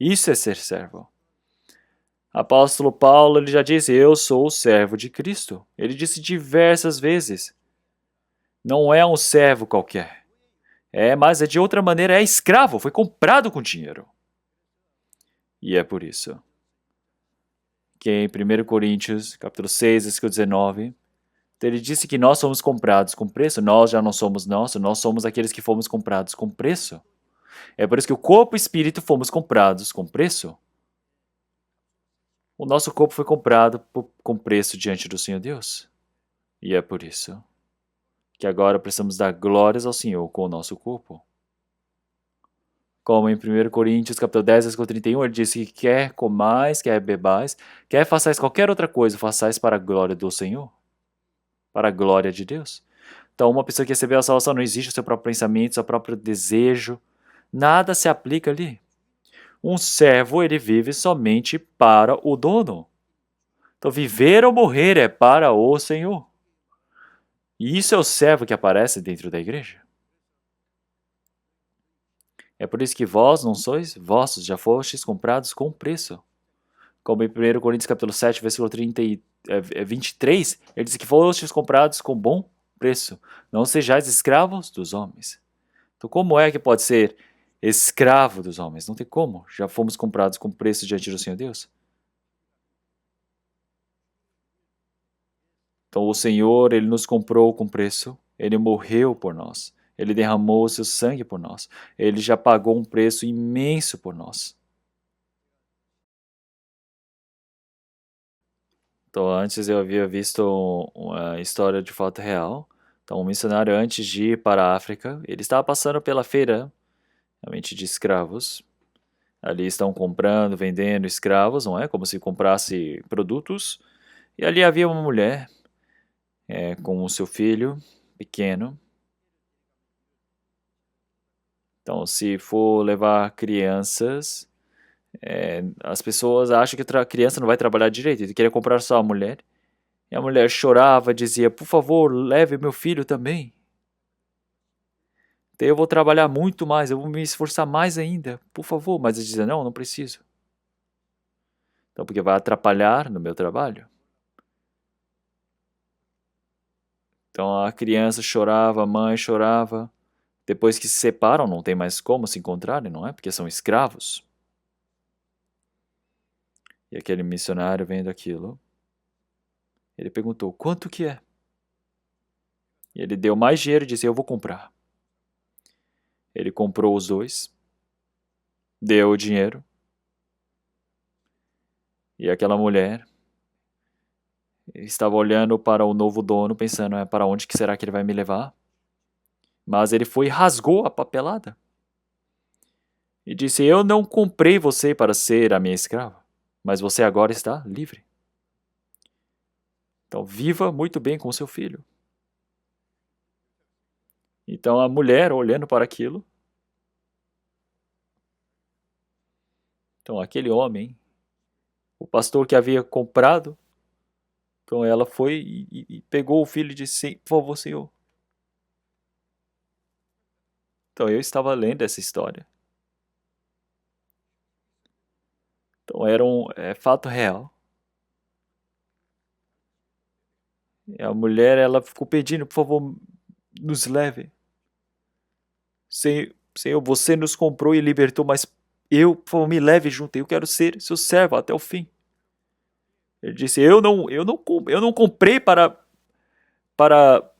Isso é ser servo. Apóstolo Paulo, ele já disse, eu sou o servo de Cristo. Ele disse diversas vezes. Não é um servo qualquer. Mas de outra maneira é escravo, foi comprado com dinheiro. E é por isso que em 1 Coríntios, capítulo 6, versículo 19, ele disse que nós somos comprados com preço, nós já não somos nossos, nós somos aqueles que fomos comprados com preço. É por isso que o corpo e o espírito fomos comprados com preço. O nosso corpo foi comprado com preço diante do Senhor Deus. E é por isso que agora precisamos dar glórias ao Senhor com o nosso corpo. Como em 1 Coríntios, capítulo 10, versículo 31, ele diz que quer comais, quer bebais, quer façais qualquer outra coisa, façais para a glória do Senhor, para a glória de Deus. Então, uma pessoa que recebeu a salvação, não existe o seu próprio pensamento, seu próprio desejo, nada se aplica ali. Um servo, ele vive somente para o dono. Então, viver ou morrer é para o Senhor. E isso é o servo que aparece dentro da igreja. É por isso que vós não sois vossos, já fostes comprados com preço. Como em 1 Coríntios capítulo 7, versículo 23, ele diz que fostes comprados com bom preço. Não sejais escravos dos homens. Então como é que pode ser escravo dos homens? Não tem como. Já fomos comprados com preço diante do Senhor Deus. Então o Senhor, Ele nos comprou com preço. Ele morreu por nós. Ele derramou o seu sangue por nós. Ele já pagou um preço imenso por nós. Então, antes eu havia visto uma história de fato real. Então, um missionário, antes de ir para a África, ele estava passando pela feira, realmente de escravos. Ali estão comprando, vendendo escravos, não é? Como se comprasse produtos. E ali havia uma mulher com o seu filho pequeno. Então, se for levar crianças, as pessoas acham que a criança não vai trabalhar direito. Ele queria comprar só a mulher. E a mulher chorava, dizia, por favor, leve meu filho também. Daí eu vou trabalhar muito mais, eu vou me esforçar mais ainda, por favor. Mas ele dizia, não, não preciso. Então, porque vai atrapalhar no meu trabalho. Então a criança chorava, a mãe chorava. Depois que se separam, não tem mais como se encontrarem, não é? Porque são escravos. E aquele missionário vendo aquilo, ele perguntou, quanto que é? E ele deu mais dinheiro e disse, eu vou comprar. Ele comprou os dois, deu o dinheiro, e aquela mulher estava olhando para o novo dono, pensando, para onde que será que ele vai me levar? Mas ele foi e rasgou a papelada. E disse, eu não comprei você para ser a minha escrava, mas você agora está livre. Então viva muito bem com seu filho. Então a mulher olhando para aquilo, então aquele homem, o pastor que havia comprado, Então ela foi e pegou o filho e disse: por favor, Senhor. Então eu estava lendo essa história. Então era fato real. E a mulher, ela ficou pedindo: por favor, nos leve. Senhor, você nos comprou e libertou, mas por favor, me leve junto. Eu quero ser seu servo até o fim. Ele disse: eu não comprei para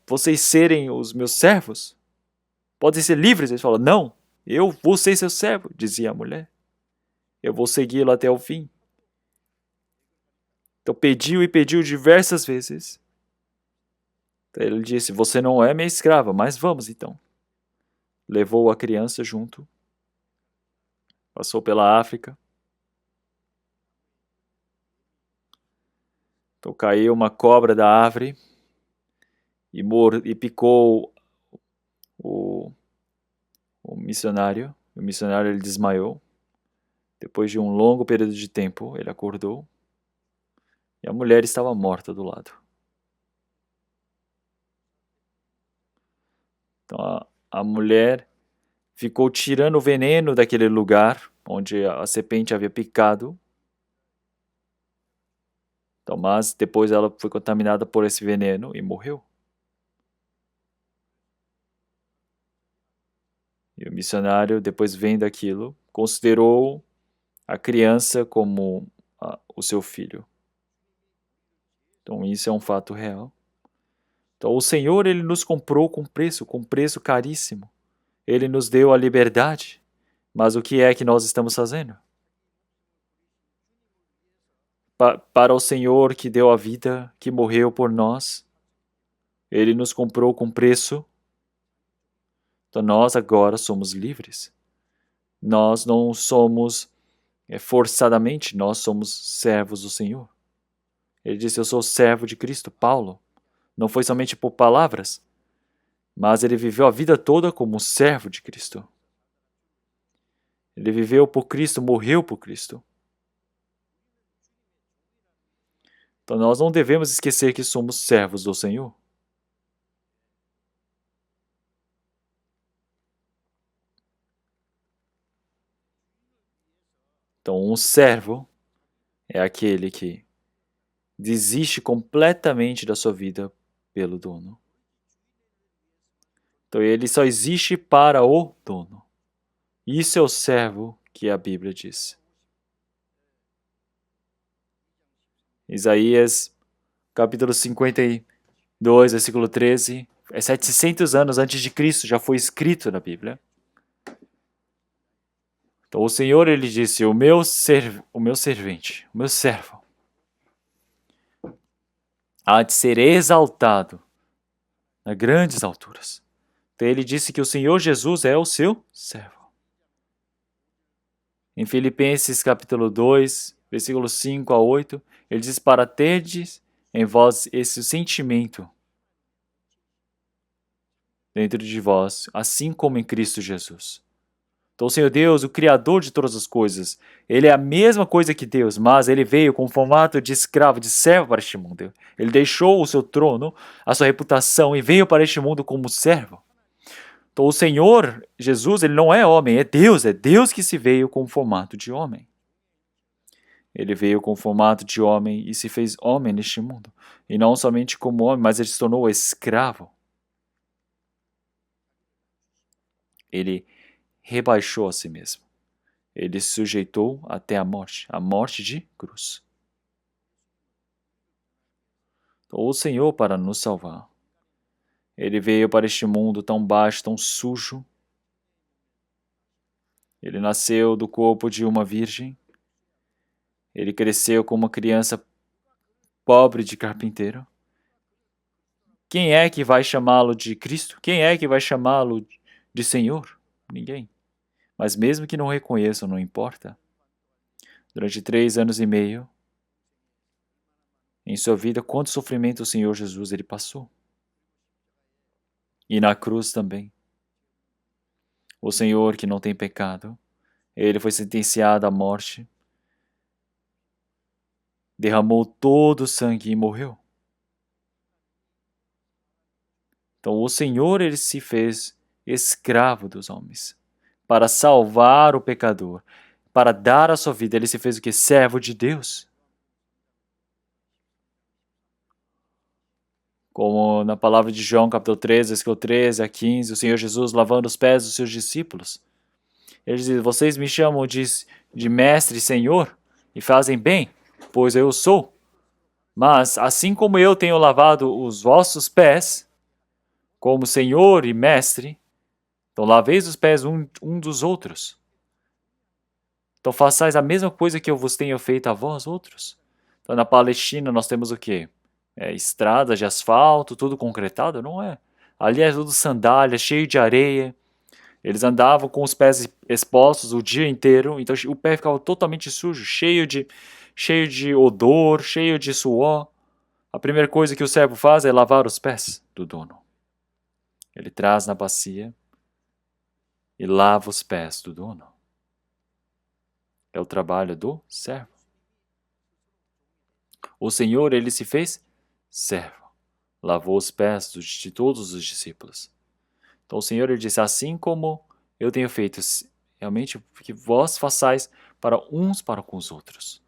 vocês serem os meus servos. Podem ser livres. Ele falou: não, eu vou ser seu servo, dizia a mulher. Eu vou segui-lo até o fim. Então pediu e pediu diversas vezes. Então, ele disse: você não é minha escrava, mas vamos então. Levou a criança junto. Passou pela África. Então caiu uma cobra da árvore e picou o missionário. O missionário, ele desmaiou. Depois de um longo período de tempo, ele acordou e a mulher estava morta do lado. Então a mulher ficou tirando o veneno daquele lugar onde a serpente havia picado. Então, mas depois ela foi contaminada por esse veneno e morreu. E o missionário, depois vendo aquilo, considerou a criança como o seu filho. Então isso é um fato real. Então o Senhor, ele nos comprou com preço caríssimo. Ele nos deu a liberdade. Mas o que é que nós estamos fazendo? Para o Senhor que deu a vida, que morreu por nós, ele nos comprou com preço. Então nós agora somos livres. Nós não somos forçadamente, nós somos servos do Senhor. Ele disse: eu sou servo de Cristo. Paulo não foi somente por palavras, mas ele viveu a vida toda como servo de Cristo. Ele viveu por Cristo, morreu por Cristo. Então nós não devemos esquecer que somos servos do Senhor. Então um servo é aquele que desiste completamente da sua vida pelo dono. Então ele só existe para o dono. Isso é o servo que a Bíblia diz. Isaías, capítulo 52, versículo 13. 700 anos antes de Cristo já foi escrito na Bíblia. Então o Senhor, ele disse: o meu servente, o meu servo, há de ser exaltado nas grandes alturas. Então ele disse que o Senhor Jesus é o seu servo. Em Filipenses capítulo 2, versículos 5 a 8, ele diz: para terdes em vós esse sentimento dentro de vós, assim como em Cristo Jesus. Então o Senhor Deus, o Criador de todas as coisas, ele é a mesma coisa que Deus, mas ele veio com o formato de escravo, de servo para este mundo. Ele deixou o seu trono, a sua reputação e veio para este mundo como servo. Então o Senhor Jesus, ele não é homem, é Deus que se veio com o formato de homem. Ele veio com o formato de homem e se fez homem neste mundo. E não somente como homem, mas ele se tornou escravo. Ele rebaixou a si mesmo. Ele se sujeitou até a morte de cruz. Então, o Senhor, para nos salvar, ele veio para este mundo tão baixo, tão sujo. Ele nasceu do corpo de uma virgem. Ele cresceu como uma criança pobre de carpinteiro. Quem é que vai chamá-lo de Cristo? Quem é que vai chamá-lo de Senhor? Ninguém. Mas mesmo que não reconheçam, não importa. Durante 3 anos e meio, em sua vida, quanto sofrimento o Senhor Jesus ele passou. E na cruz também. O Senhor que não tem pecado, ele foi sentenciado à morte, derramou todo o sangue e morreu. Então, o Senhor, ele se fez escravo dos homens para salvar o pecador, para dar a sua vida. Ele se fez o que? Servo de Deus. Como na palavra de João, capítulo 13, versículo 13 a 15, o Senhor Jesus lavando os pés dos seus discípulos. Ele diz: vocês me chamam de mestre e senhor e fazem bem, pois eu sou. Mas assim como eu tenho lavado os vossos pés, como senhor e mestre, então laveis os pés um dos outros. Então façais a mesma coisa que eu vos tenho feito a vós outros. Então na Palestina nós temos o quê? Estradas de asfalto, tudo concretado? Não é. Ali é tudo sandália, cheio de areia. Eles andavam com os pés expostos o dia inteiro, então o pé ficava totalmente sujo, cheio de odor, cheio de suor. A primeira coisa que o servo faz é lavar os pés do dono. Ele traz na bacia e lava os pés do dono. É o trabalho do servo. O Senhor, ele se fez servo. Lavou os pés de todos os discípulos. Então o Senhor, ele disse: assim como eu tenho feito, realmente que vós façais para com os outros.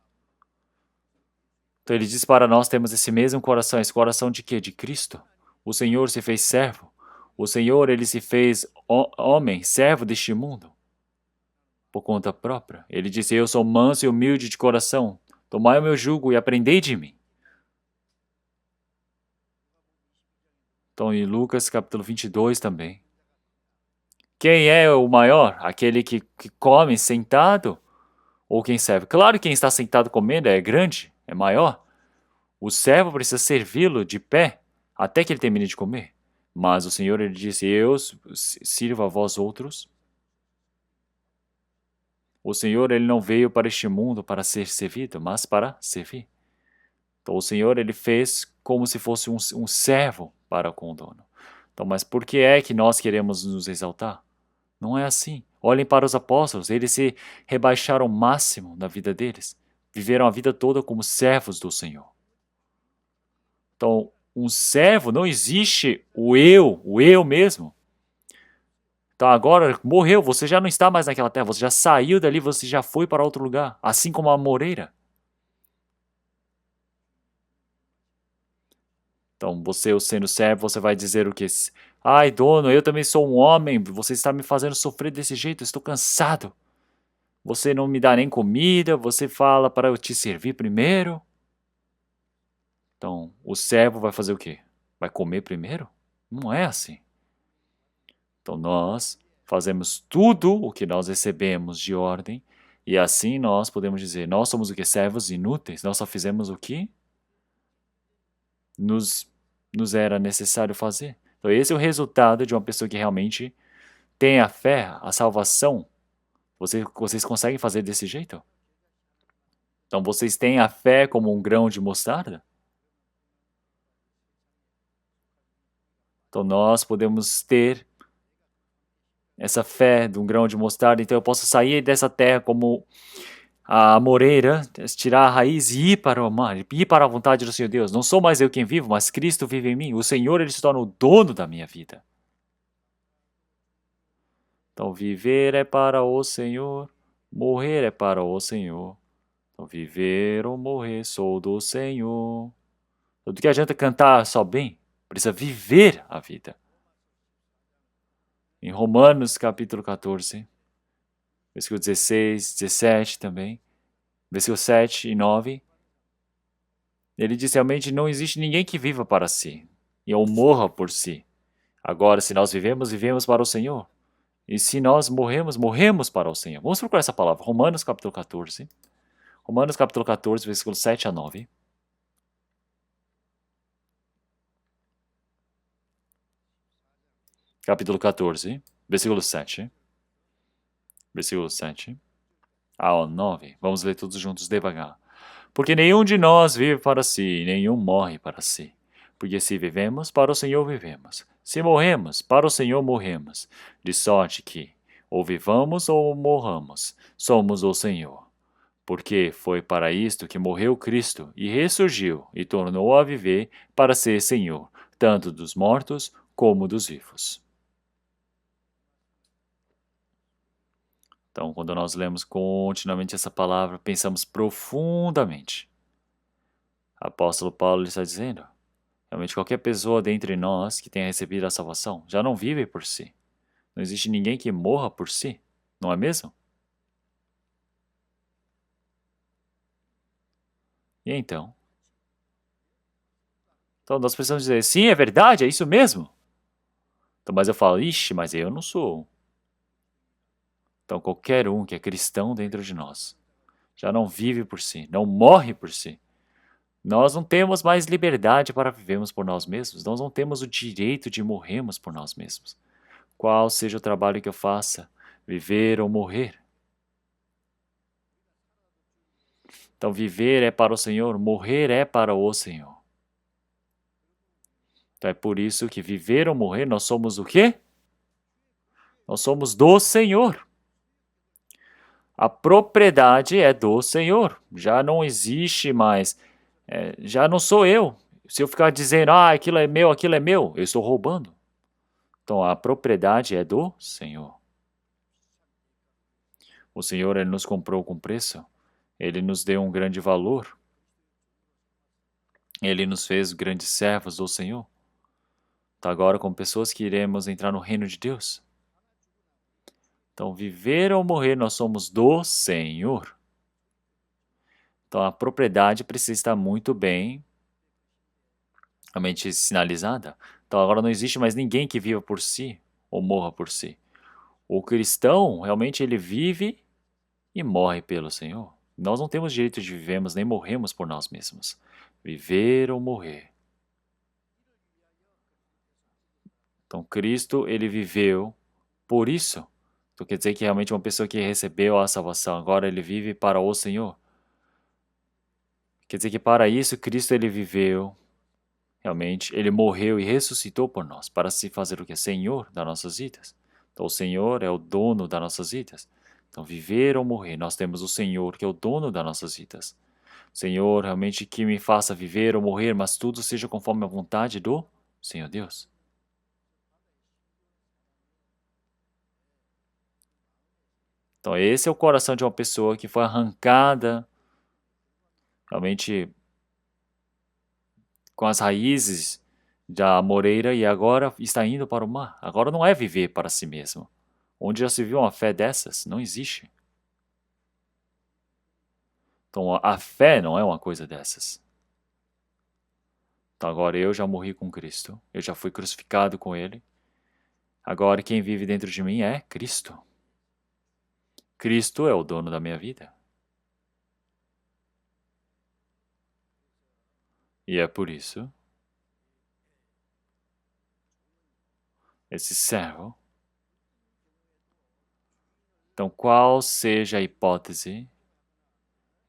Então ele diz para nós temos esse mesmo coração. Esse coração de quê? De Cristo. O Senhor se fez servo. O Senhor, ele se fez homem, servo deste mundo. Por conta própria. Ele disse: eu sou manso e humilde de coração. Tomai o meu jugo e aprendei de mim. Então em Lucas capítulo 22 também. Quem é o maior? Aquele que come sentado ou quem serve? Claro que quem está sentado comendo é grande, é maior. O servo precisa servi-lo de pé até que ele termine de comer. Mas o Senhor, ele disse: eu sirvo a vós outros. O Senhor, ele não veio para este mundo para ser servido, mas para servir. Então o Senhor, ele fez como se fosse um servo para com o dono. Então, mas por que é que nós queremos nos exaltar? Não é assim. Olhem para os apóstolos, eles se rebaixaram ao máximo na vida deles. Viveram a vida toda como servos do Senhor. Então, um servo, não existe o eu mesmo. Então agora morreu, você já não está mais naquela terra, você já saiu dali, você já foi para outro lugar, assim como a moreira. Então você, sendo servo, você vai dizer o quê? Ai, dono, eu também sou um homem, você está me fazendo sofrer desse jeito, eu estou cansado. Você não me dá nem comida, você fala para eu te servir primeiro. Então, o servo vai fazer o quê? Vai comer primeiro? Não é assim. Então, nós fazemos tudo o que nós recebemos de ordem e assim nós podemos dizer, nós somos o que? Servos inúteis. Nós só fizemos o que nos era necessário fazer. Então, esse é o resultado de uma pessoa que realmente tem a fé, a salvação. Vocês conseguem fazer desse jeito? Então, vocês têm a fé como um grão de mostarda? Então, nós podemos ter essa fé de um grão de mostarda. Então, eu posso sair dessa terra como a moreira, tirar a raiz e ir para o mar, ir para a vontade do Senhor Deus. Não sou mais eu quem vivo, mas Cristo vive em mim. O Senhor, ele se torna o dono da minha vida. Então, viver é para o Senhor, morrer é para o Senhor. Então, viver ou morrer, sou do Senhor. Então, do que adianta cantar só bem? Precisa viver a vida. Em Romanos capítulo 14, versículo 16, 17 também, versículo 7 e 9, ele diz realmente não existe ninguém que viva para si, e ou morra por si. Agora, se nós vivemos, vivemos para o Senhor. E se nós morremos, morremos para o Senhor. Vamos procurar essa palavra, Romanos capítulo 14. Romanos capítulo 14, versículo 7 a 9. Capítulo 14, versículo 7. Versículo 7 ao 9. Vamos ler todos juntos devagar. Porque nenhum de nós vive para si, nenhum morre para si. Porque se vivemos, para o Senhor vivemos. Se morremos, para o Senhor morremos. De sorte que, ou vivamos ou morramos, somos o Senhor. Porque foi para isto que morreu Cristo, e ressurgiu, e tornou a viver para ser Senhor, tanto dos mortos como dos vivos. Então, quando nós lemos continuamente essa palavra, pensamos profundamente. O apóstolo Paulo está dizendo, realmente qualquer pessoa dentre nós que tenha recebido a salvação já não vive por si. Não existe ninguém que morra por si, não é mesmo? E então? Então nós precisamos dizer, sim, é verdade, é isso mesmo. Então, mas eu falo, ixi, mas eu não sou. Então qualquer um que é cristão dentro de nós já não vive por si, não morre por si. Nós não temos mais liberdade para vivermos por nós mesmos, nós não temos o direito de morrermos por nós mesmos. Qual seja o trabalho que eu faça, viver ou morrer. Então viver é para o Senhor, morrer é para o Senhor. Então é por isso que viver ou morrer, nós somos o quê? Nós somos do Senhor. A propriedade é do Senhor. Já não existe mais. Já não sou eu. Se eu ficar dizendo, aquilo é meu, eu estou roubando. Então a propriedade é do Senhor. O Senhor, Ele nos comprou com preço. Ele nos deu um grande valor. Ele nos fez grandes servos do Senhor. Então agora, como pessoas que iremos entrar no reino de Deus. Então, viver ou morrer, nós somos do Senhor. Então, a propriedade precisa estar muito bem realmente sinalizada. Então, agora não existe mais ninguém que viva por si ou morra por si. O cristão, realmente, ele vive e morre pelo Senhor. Nós não temos direito de vivermos nem morremos por nós mesmos. Viver ou morrer. Então, Cristo, ele viveu por isso. Então, quer dizer que realmente uma pessoa que recebeu a salvação, agora ele vive para o Senhor. Quer dizer que para isso Cristo ele viveu, realmente, ele morreu e ressuscitou por nós, para se fazer o que? Senhor das nossas vidas. Então o Senhor é o dono das nossas vidas. Então viver ou morrer, nós temos o Senhor que é o dono das nossas vidas. Senhor, realmente que me faça viver ou morrer, mas tudo seja conforme a vontade do Senhor Deus. Então esse é o coração de uma pessoa que foi arrancada realmente com as raízes da moreira e agora está indo para o mar. Agora não é viver para si mesmo. Onde já se viu uma fé dessas? Não existe. Então a fé não é uma coisa dessas. Então agora eu já morri com Cristo. Eu já fui crucificado com Ele. Agora quem vive dentro de mim é Cristo. Cristo é o dono da minha vida. E é por isso esse servo. Então qual seja a hipótese,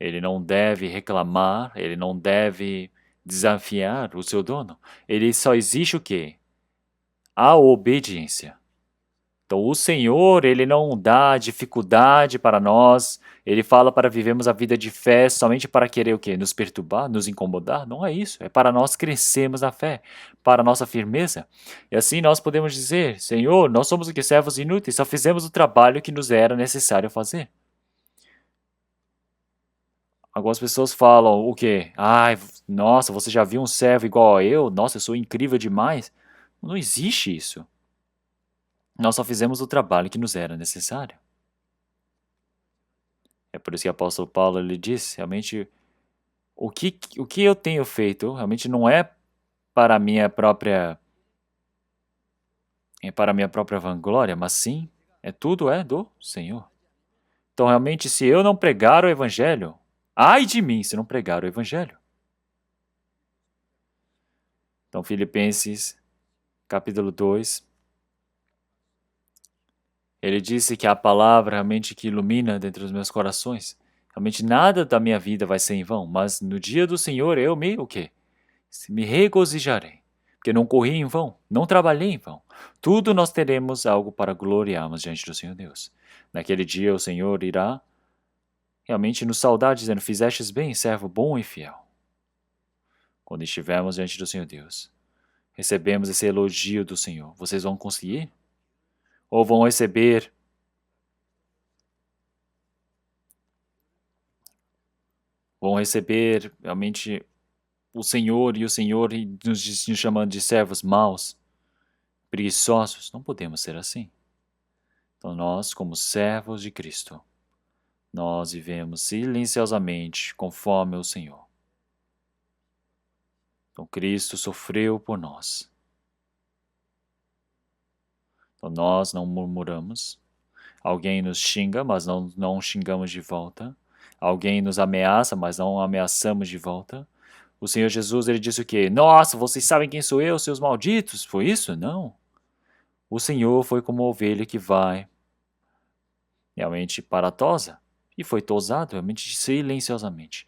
ele não deve reclamar, ele não deve desafiar o seu dono. Ele só existe o quê? A obediência. Então o Senhor, ele não dá dificuldade para nós, ele fala para vivermos a vida de fé somente para querer o quê? Nos perturbar, nos incomodar? Não é isso, é para nós crescermos na fé, para a nossa firmeza. E assim nós podemos dizer, Senhor, nós somos o que? Servos inúteis, só fizemos o trabalho que nos era necessário fazer. Algumas pessoas falam o quê? Ai, nossa, você já viu um servo igual a eu? Nossa, eu sou incrível demais. Não existe isso. Nós só fizemos o trabalho que nos era necessário. É por isso que o apóstolo Paulo ele diz, realmente, o que eu tenho feito realmente não é para a minha própria vanglória, mas sim, tudo é do Senhor. Então, realmente, se eu não pregar o evangelho, ai de mim se não pregar o evangelho. Então, Filipenses, capítulo 2, ele disse que a palavra realmente que ilumina dentro dos meus corações. Realmente nada da minha vida vai ser em vão, mas no dia do Senhor eu o quê? Me regozijarei. Porque não corri em vão, não trabalhei em vão. Tudo nós teremos algo para gloriarmos diante do Senhor Deus. Naquele dia o Senhor irá realmente nos saudar, dizendo, fizestes bem, servo bom e fiel. Quando estivermos diante do Senhor Deus. recebemos esse elogio do Senhor. Vocês vão conseguir? Ou vão receber realmente o Senhor nos chamando de servos maus, preguiçosos? Não podemos ser assim. Então nós, como servos de Cristo, nós vivemos silenciosamente conforme o Senhor. Então Cristo sofreu por nós. Então nós não murmuramos. Alguém nos xinga, mas não xingamos de volta. Alguém nos ameaça, mas não ameaçamos de volta. O Senhor Jesus, ele disse o quê? Nossa, vocês sabem quem sou eu, seus malditos? Foi isso? Não. O Senhor foi como uma ovelha que vai realmente para a tosa e foi tosado realmente silenciosamente,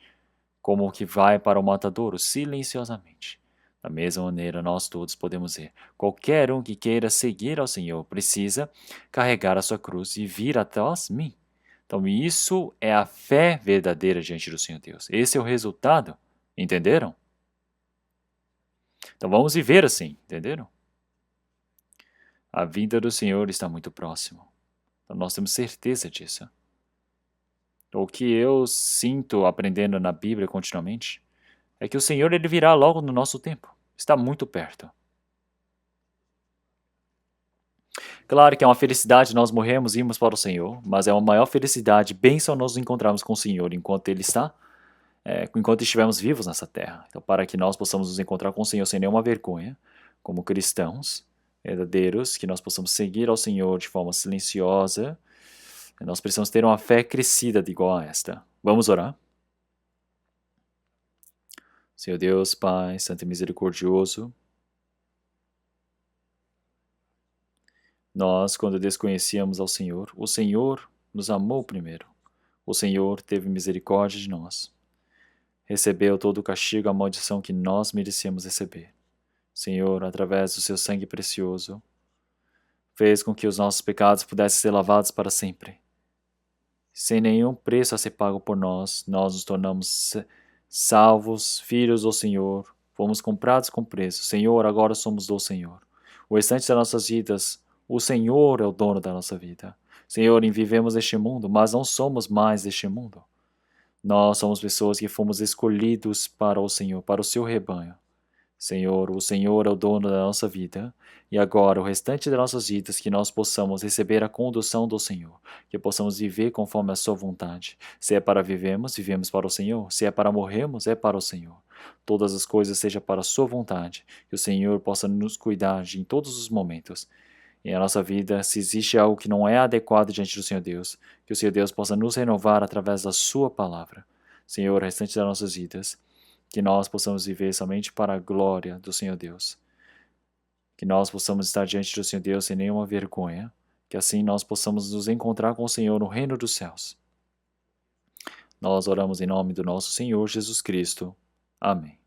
como o que vai para o matadouro silenciosamente. Da mesma maneira, nós todos podemos ver. Qualquer um que queira seguir ao Senhor precisa carregar a sua cruz e vir até mim. Então, isso é a fé verdadeira diante do Senhor Deus. Esse é o resultado. Entenderam? Então, vamos viver assim. Entenderam? A vinda do Senhor está muito próximo. Então, nós temos certeza disso. O que eu sinto aprendendo na Bíblia continuamente é que o Senhor ele virá logo no nosso tempo. Está muito perto. Claro que é uma felicidade nós morrermos e irmos para o Senhor, mas é uma maior felicidade, bênção nós nos encontrarmos com o Senhor enquanto Ele está, enquanto estivermos vivos nessa terra. Então, para que nós possamos nos encontrar com o Senhor sem nenhuma vergonha, como cristãos verdadeiros, que nós possamos seguir ao Senhor de forma silenciosa, nós precisamos ter uma fé crescida de igual a esta. Vamos orar? Senhor Deus, Pai, Santo e Misericordioso, nós, quando desconhecíamos ao Senhor, o Senhor nos amou primeiro. O Senhor teve misericórdia de nós. Recebeu todo o castigo e a maldição que nós merecíamos receber. Senhor, através do seu sangue precioso, fez com que os nossos pecados pudessem ser lavados para sempre. Sem nenhum preço a ser pago por nós, nós nos tornamos salvos, filhos do Senhor, fomos comprados com preço. Senhor, agora somos do Senhor. O restante das nossas vidas, o Senhor é o dono da nossa vida. Senhor, vivemos neste mundo, mas não somos mais deste mundo. Nós somos pessoas que fomos escolhidos para o Senhor, para o seu rebanho. Senhor, o Senhor é o dono da nossa vida, e agora o restante das nossas vidas que nós possamos receber a condução do Senhor, que possamos viver conforme a sua vontade. Se é para vivermos, vivemos para o Senhor. Se é para morrermos, é para o Senhor. Todas as coisas sejam para a sua vontade, que o Senhor possa nos cuidar em todos os momentos. Em a nossa vida, se existe algo que não é adequado diante do Senhor Deus, que o Senhor Deus possa nos renovar através da sua palavra. Senhor, o restante das nossas vidas, que nós possamos viver somente para a glória do Senhor Deus. Que nós possamos estar diante do Senhor Deus sem nenhuma vergonha, que assim nós possamos nos encontrar com o Senhor no reino dos céus. Nós oramos em nome do nosso Senhor Jesus Cristo. Amém.